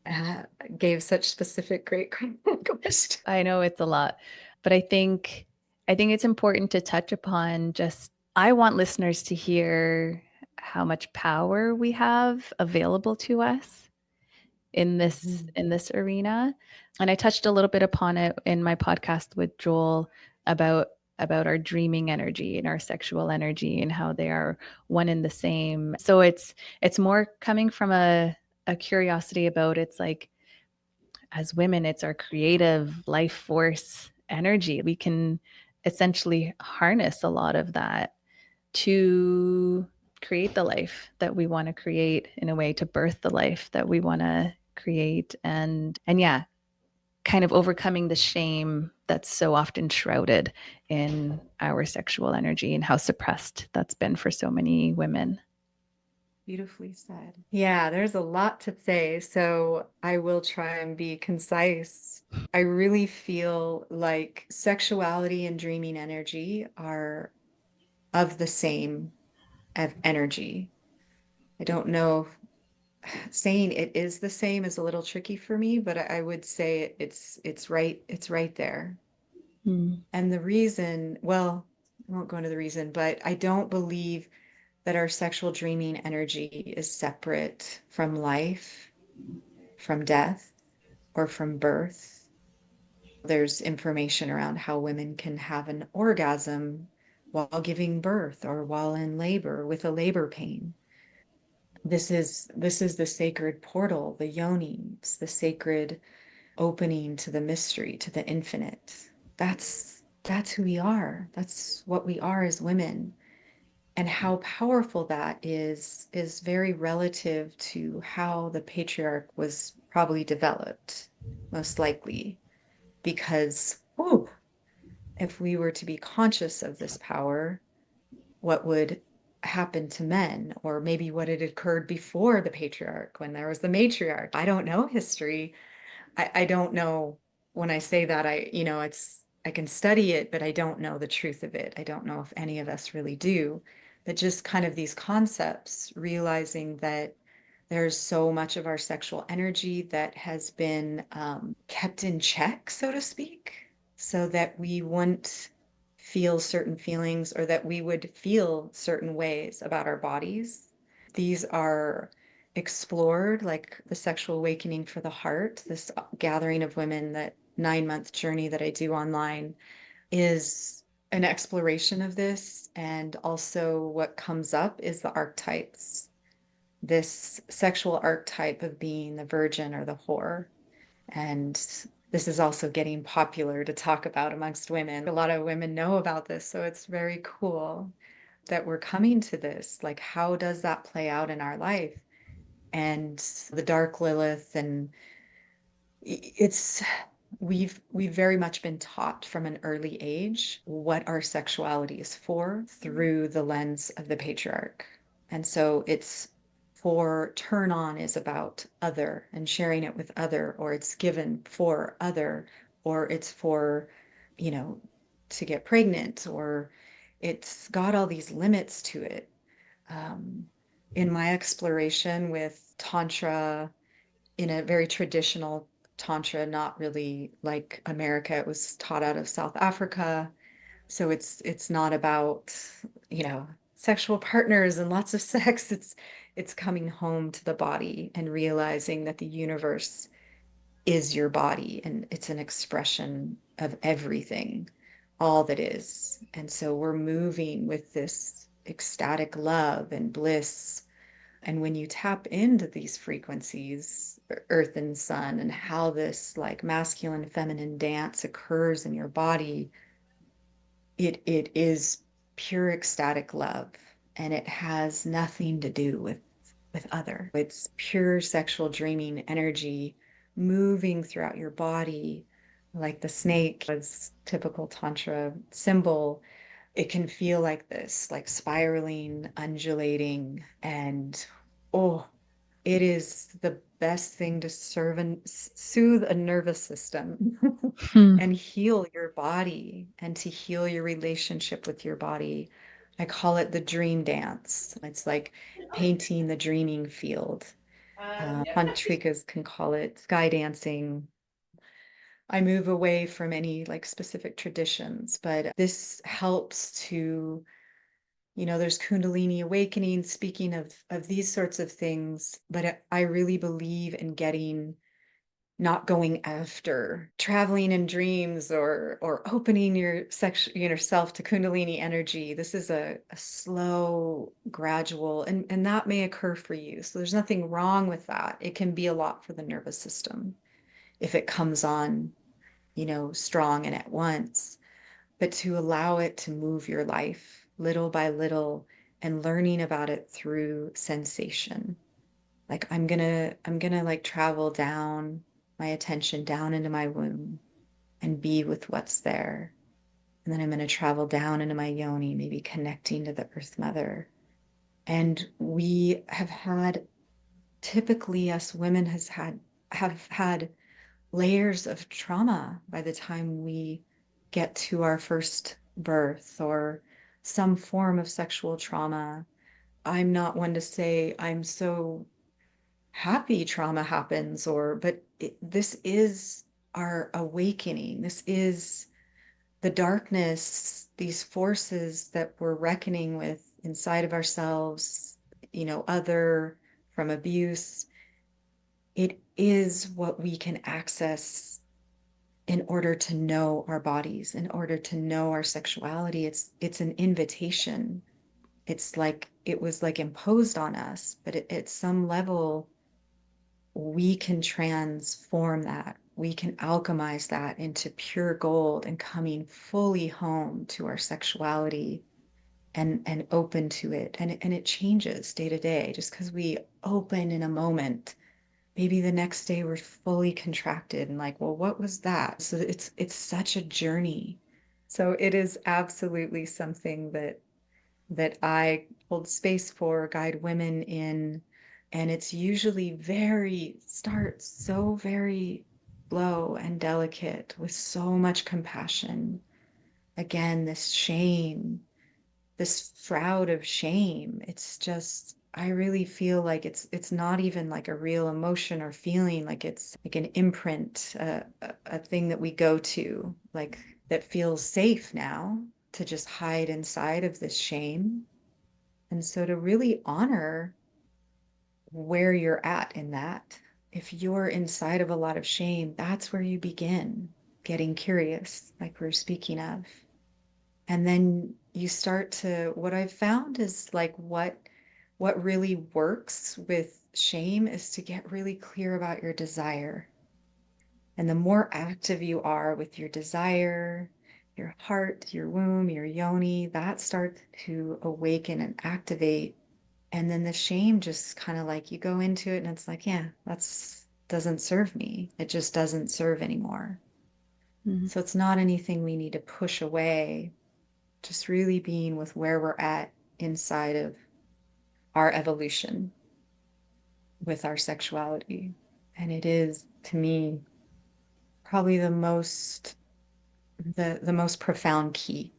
uh, gave such specific, great questions. I know it's a lot, but I think it's important to touch upon just I want listeners to hear how much power we have available to us in this arena. And I touched a little bit upon it in my podcast with Joel about our dreaming energy and our sexual energy and how they are one and the same. So it's more coming from a curiosity about, it's like, as women, it's our creative life force energy. We can essentially harness a lot of that to create the life that we want to create, in a way to birth the life that we want to create. And yeah, kind of overcoming the shame that's so often shrouded in our sexual energy and how suppressed that's been for so many women. Beautifully said. Yeah, there's a lot to say, so I will try and be concise. I really feel like sexuality and dreaming energy are of the same of energy. I don't know if saying it is the same is a little tricky for me, but I would say it's right there. Mm. And the reason, well, I won't go into the reason, but I don't believe that our sexual dreaming energy is separate from life, from death, or from birth. There's information around how women can have an orgasm while giving birth or while in labor with a labor pain. This is the sacred portal, the yoni. It's the sacred opening to the mystery, to the infinite. That's who we are. That's what we are as women. And how powerful that is very relative to how the patriarch was probably developed, most likely. Because whew, if we were to be conscious of this power, what would happen to men? Or maybe what had occurred before the patriarch, when there was the matriarch. I don't know history. I don't know when I say that, I can study it, but I don't know the truth of it. I don't know if any of us really do. But just kind of these concepts, realizing that there's so much of our sexual energy that has been kept in check, so to speak, so that we wouldn't feel certain feelings or that we would feel certain ways about our bodies. These are explored, like the sexual awakening for the heart, this gathering of women, that 9-month journey that I do online is an exploration of this. And also, what comes up is the archetypes, this sexual archetype of being the virgin or the whore. And this is also getting popular to talk about amongst women. A lot of women know about this, so it's very cool that we're coming to this. Like, how does that play out in our life? And the dark Lilith, and it's we've very much been taught from an early age what our sexuality is for through the lens of the patriarch. And so it's for turn on is about other and sharing it with other, or it's given for other, or it's for, you know, to get pregnant, or it's got all these limits to it. Um, in my exploration with Tantra, in a very traditional Tantra, not really like America, it was taught out of South Africa. So it's not about, sexual partners and lots of sex. It's coming home to the body and realizing that the universe is your body and it's an expression of everything, all that is. And so we're moving with this ecstatic love and bliss. And when you tap into these frequencies, earth and sun, and how this like masculine feminine dance occurs in your body, it is pure ecstatic love, and it has nothing to do with other. It's pure sexual dreaming energy moving throughout your body, like the snake was typical tantra symbol. It can feel like this, like spiraling, undulating, and oh, it is the best thing to serve and soothe a nervous system Hmm. and heal your body and to heal your relationship with your body. I call it the dream dance. It's like painting the dreaming field. Tantrikas can call it sky dancing. I move away from any like specific traditions, but this helps to, there's Kundalini awakening, speaking of these sorts of things, but I really believe in getting not going after traveling in dreams or opening yourself to Kundalini energy. This is a slow, gradual, and that may occur for you. So there's nothing wrong with that. It can be a lot for the nervous system if it comes on, strong and at once, but to allow it to move your life little by little and learning about it through sensation. Like I'm gonna like travel down my attention down into my womb and be with what's there. And then I'm going to travel down into my yoni, maybe connecting to the Earth Mother. And we have had, typically us women have had layers of trauma by the time we get to our first birth, or some form of sexual trauma. I'm not one to say I'm so happy trauma happens, but this is our awakening. This is the darkness, these forces that we're reckoning with inside of ourselves, other from abuse. It is what we can access in order to know our bodies, in order to know our sexuality. It's an invitation. It's like it was like imposed on us, but at some level we can transform that. We can alchemize that into pure gold and coming fully home to our sexuality and open to it. And it changes day to day. Just because we open in a moment, maybe the next day we're fully contracted and like, well, what was that? So it's such a journey. So it is absolutely something that I hold space for, guide women in, and it's usually starts so very slow and delicate with so much compassion. Again, this shame, this shroud of shame. It's just, I really feel like it's not even like a real emotion or feeling, like it's like an imprint, a thing that we go to, like that feels safe now to just hide inside of this shame. And so to really honor where you're at in that, if you're inside of a lot of shame, that's where you begin getting curious, like we're speaking of. And then you start to, what I've found is like what really works with shame is to get really clear about your desire. And the more active you are with your desire, your heart, your womb, your yoni, that starts to awaken and activate. And then the shame just kind of like you go into it and it's like, yeah, that's doesn't serve me. It just doesn't serve anymore. Mhm. So it's not anything we need to push away, just really being with where we're at inside of our evolution with our sexuality. And it is, to me, probably the most profound key.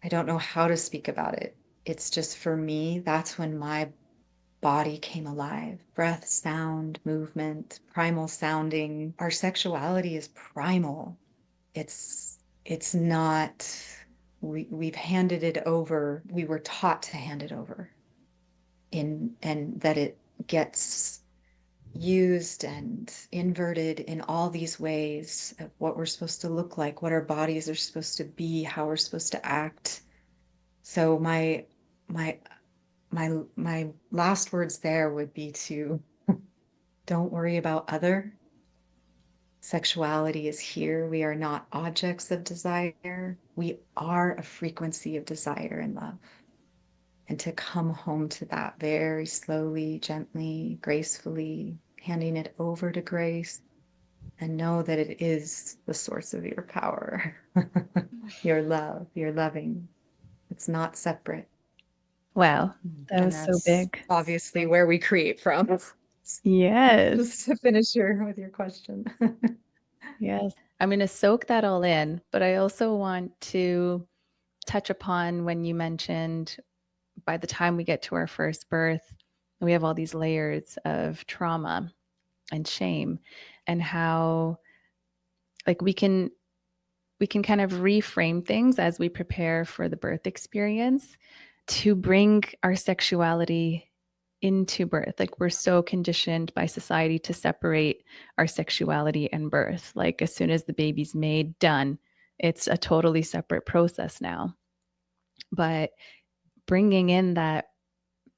I don't know how to speak about it. It's just, for me, that's when my body came alive. Breath, sound, movement, primal sounding. Our sexuality is primal. It's not, we've handed it over. We were taught to hand it over, and that it gets used and inverted in all these ways of what we're supposed to look like, what our bodies are supposed to be, how we're supposed to act. So my my last words there would be to don't worry about other. Sexuality is here. We are not objects of desire. We are a frequency of desire and love. And to come home to that very slowly, gently, gracefully, handing it over to grace, and know that it is the source of your power, your love, your loving. It's not separate. Wow, that And was so that's big. obviously where we create from. Yes. Just to finish with your question. Yes. I'm going to soak that all in, but I also want to touch upon when you mentioned by the time we get to our first birth, we have all these layers of trauma and shame, and how like we can kind of reframe things as we prepare for the birth experience to bring our sexuality into birth. Like we're so conditioned by society to separate our sexuality and birth. Like as soon as the baby's made, done. It's a totally separate process now. But bringing in that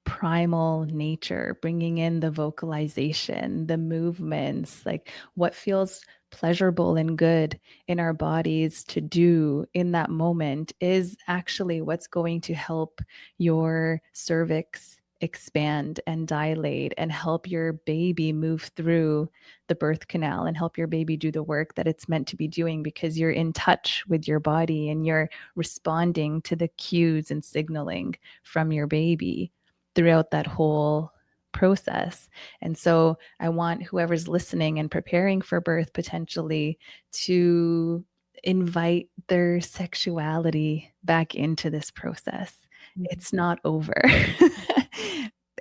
primal nature, bringing in the vocalization, the movements, like what feels pleasurable and good in our bodies to do in that moment is actually what's going to help your cervix expand and dilate and help your baby move through the birth canal and help your baby do the work that it's meant to be doing, because you're in touch with your body and you're responding to the cues and signaling from your baby throughout that whole process. And so I want whoever's listening and preparing for birth potentially to invite their sexuality back into this process. It's not over.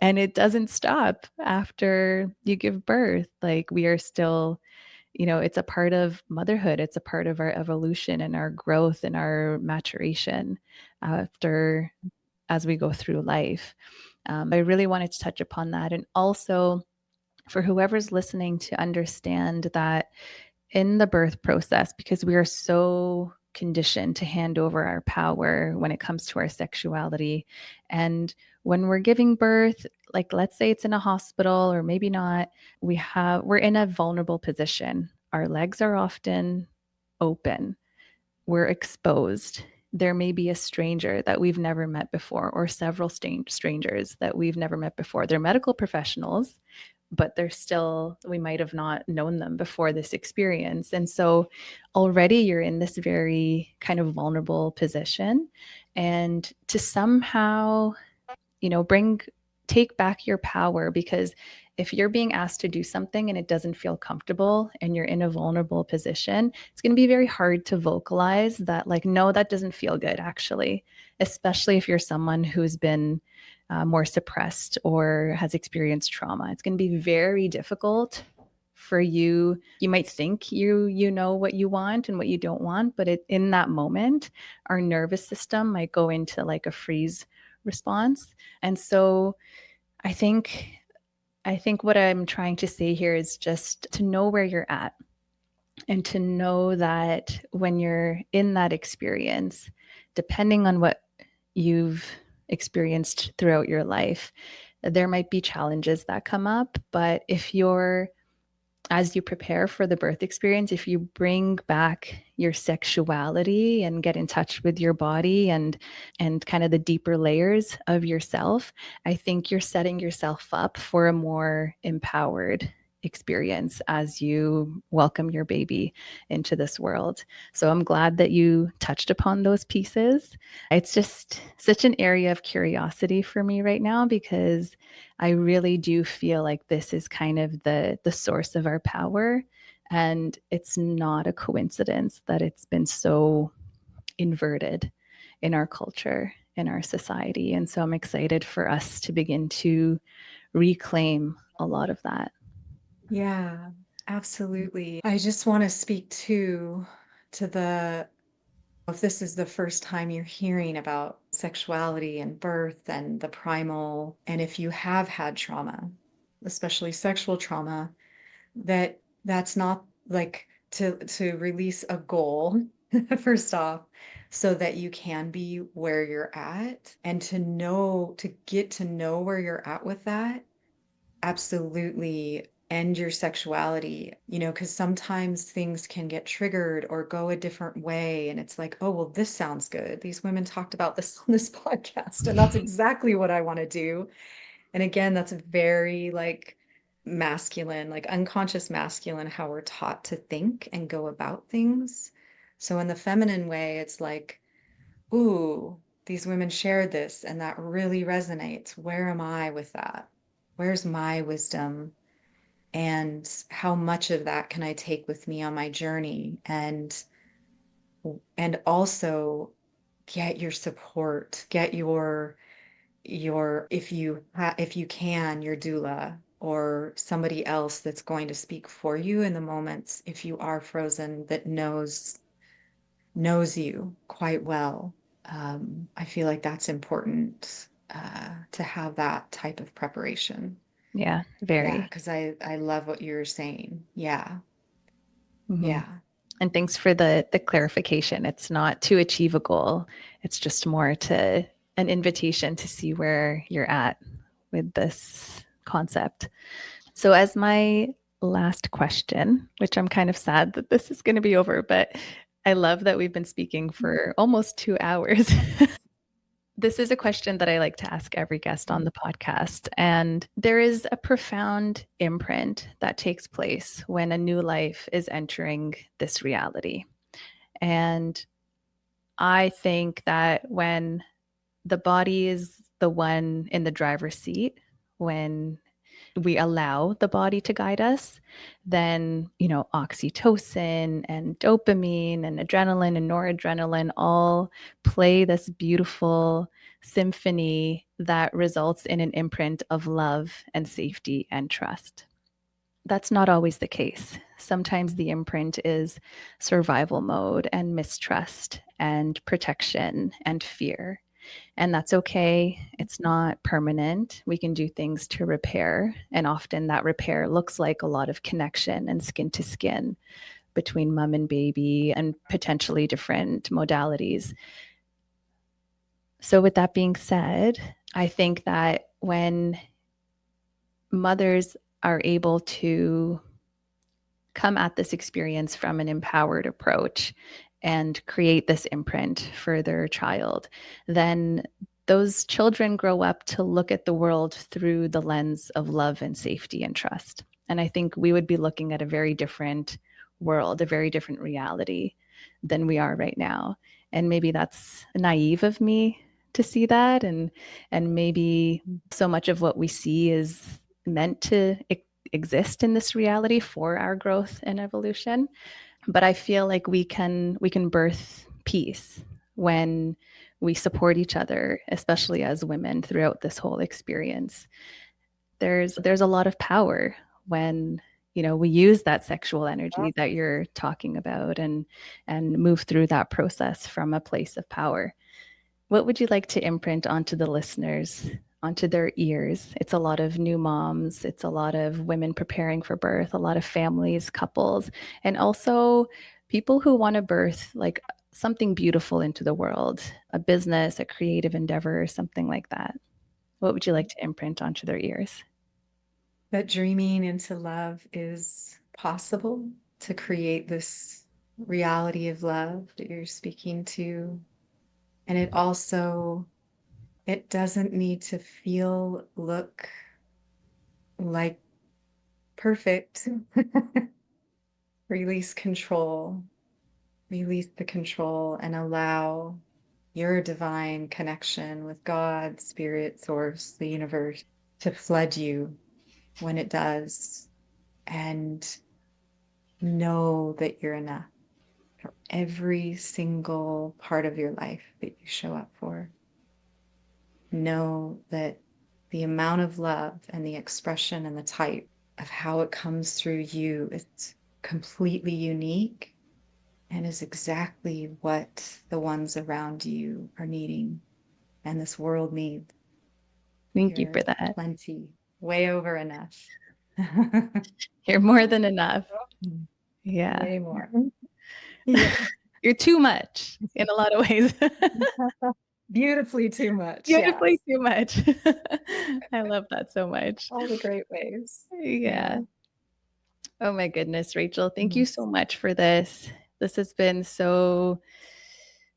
And it doesn't stop after you give birth. Like, we are still, it's a part of motherhood. It's a part of our evolution and our growth and our maturation after as we go through life. I really wanted to touch upon that. And also for whoever's listening to understand that in the birth process, because we are so conditioned to hand over our power when it comes to our sexuality. And when we're giving birth, like let's say it's in a hospital or maybe not, we're in a vulnerable position. Our legs are often open. We're exposed. There may be a stranger that we've never met before, or several strangers that we've never met before. They're medical professionals, but they're still, we might have not known them before this experience. And so already you're in this very kind of vulnerable position. And to somehow, bring, take back your power, because if you're being asked to do something and it doesn't feel comfortable and you're in a vulnerable position, it's going to be very hard to vocalize that, like, no, that doesn't feel good, actually, especially if you're someone who's been more suppressed or has experienced trauma. It's going to be very difficult for you. You might think you know what you want and what you don't want, but in that moment, our nervous system might go into like a freeze response. And so I think what I'm trying to say here is just to know where you're at, and to know that when you're in that experience, depending on what you've experienced throughout your life, there might be challenges that come up. But if you're, as you prepare for the birth experience, if you bring back your sexuality and get in touch with your body and kind of the deeper layers of yourself, I think you're setting yourself up for a more empowered experience as you welcome your baby into this world. So I'm glad that you touched upon those pieces. It's just such an area of curiosity for me right now, because I really do feel like this is kind of the source of our power. And it's not a coincidence that it's been so inverted in our culture, in our society. And so I'm excited for us to begin to reclaim a lot of that. Yeah, absolutely. I just want to speak to the if this is the first time you're hearing about sexuality and birth and the primal, and if you have had trauma, especially sexual trauma, that's not like to release a goal first off, so that you can be where you're at, and to get to know where you're at with that. Absolutely end your sexuality, because sometimes things can get triggered or go a different way. And it's like, oh, well, this sounds good. These women talked about this on this podcast, and that's exactly what I want to do. And again, that's very like masculine, like unconscious masculine, how we're taught to think and go about things. So in the feminine way, it's like, ooh, these women shared this and that really resonates. Where am I with that? Where's my wisdom? And how much of that can I take with me on my journey? And also get your support, get your if you can, your doula or somebody else that's going to speak for you in the moments if you are frozen, that knows you quite well. I feel like that's important to have that type of preparation. Yeah, Yeah, very. because I love what you're saying. Yeah, Mm-hmm. yeah, And thanks for the clarification. It's not to achieve a goal. It's just more to an invitation to see where you're at with this concept. So as my last question, which I'm kind of sad that this is going to be over, but I love that we've been speaking for almost 2 hours. This is a question that I like to ask every guest on the podcast. And there is a profound imprint that takes place when a new life is entering this reality. And I think that when the body is the one in the driver's seat, when we allow the body to guide us, then, oxytocin and dopamine and adrenaline and noradrenaline all play this beautiful symphony that results in an imprint of love and safety and trust. That's not always the case. Sometimes the imprint is survival mode and mistrust and protection and fear. And that's okay. It's not permanent. We can do things to repair. And often that repair looks like a lot of connection and skin to skin between mom and baby and potentially different modalities. So, with that being said, I think that when mothers are able to come at this experience from an empowered approach and create this imprint for their child, then those children grow up to look at the world through the lens of love and safety and trust. And I think we would be looking at a very different world, a very different reality than we are right now. And maybe that's naive of me to see that. And maybe so much of what we see is meant to exist in this reality for our growth and evolution. But I feel like we can birth peace when we support each other, especially as women throughout this whole experience. There's a lot of power when we use that sexual energy that you're talking about and move through that process from a place of power. What would you like to imprint onto the listeners, onto their ears? It's a lot of new moms, it's a lot of women preparing for birth, a lot of families, couples, and also people who want to birth like something beautiful into the world, a business, a creative endeavor, something like that. What would you like to imprint onto their ears? That dreaming into love is possible, to create this reality of love that you're speaking to. And it doesn't need to feel, look like perfect. Release control, release the control, and allow your divine connection with God, spirit, source, the universe to flood you when it does. And know that you're enough for every single part of your life that you show up for. Know that the amount of love and the expression and the type of how it comes through you is completely unique and is exactly what the ones around you are needing and this world needs. Thank you for You're that. plenty, way over enough. You're more than enough. Yeah. Way more. Yeah. You're too much in a lot of ways. Beautifully too much. Beautifully Yes. too much. I love that so much. All the great ways. Yeah. Yeah. Oh my goodness, Rachel, thank you Mhm. so much for this. This has been so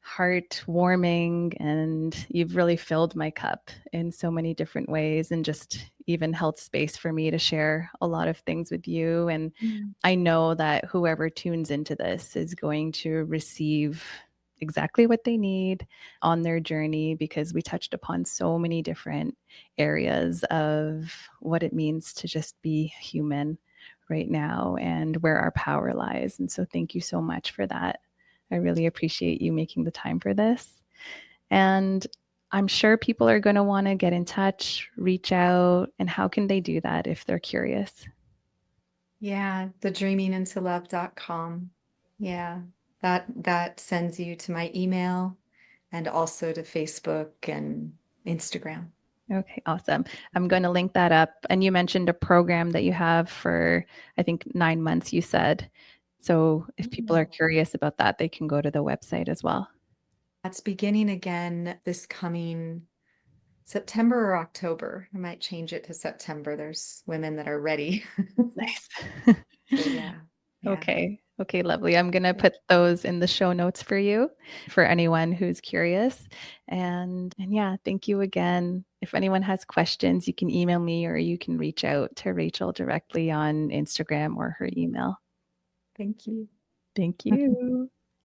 heartwarming, and you've really filled my cup in so many different ways and just even held space for me to share a lot of things with you. And Mm. I know that whoever tunes into this is going to receive exactly what they need on their journey, because we touched upon so many different areas of what it means to just be human right now and where our power lies. And so thank you so much for that. I really appreciate you making the time for this. And I'm sure people are going to want to get in touch, reach out. And how can they do that if they're curious? Yeah, the dreamingintolove.com. Yeah, that sends you to my email and also to Facebook and Instagram. Okay, awesome. I'm going to link that up. And you mentioned a program that you have for, I think, 9 months, you said. So if people are curious about that, they can go to the website as well. That's beginning again this coming September or October. I might change it to September. There's women that are ready. Nice. So yeah. Yeah. Okay. Okay, lovely. I'm gonna put those in the show notes for you, for anyone who's curious. And yeah, thank you again. If anyone has questions, you can email me or you can reach out to Rachel directly on Instagram or her email. Thank you. Thank you.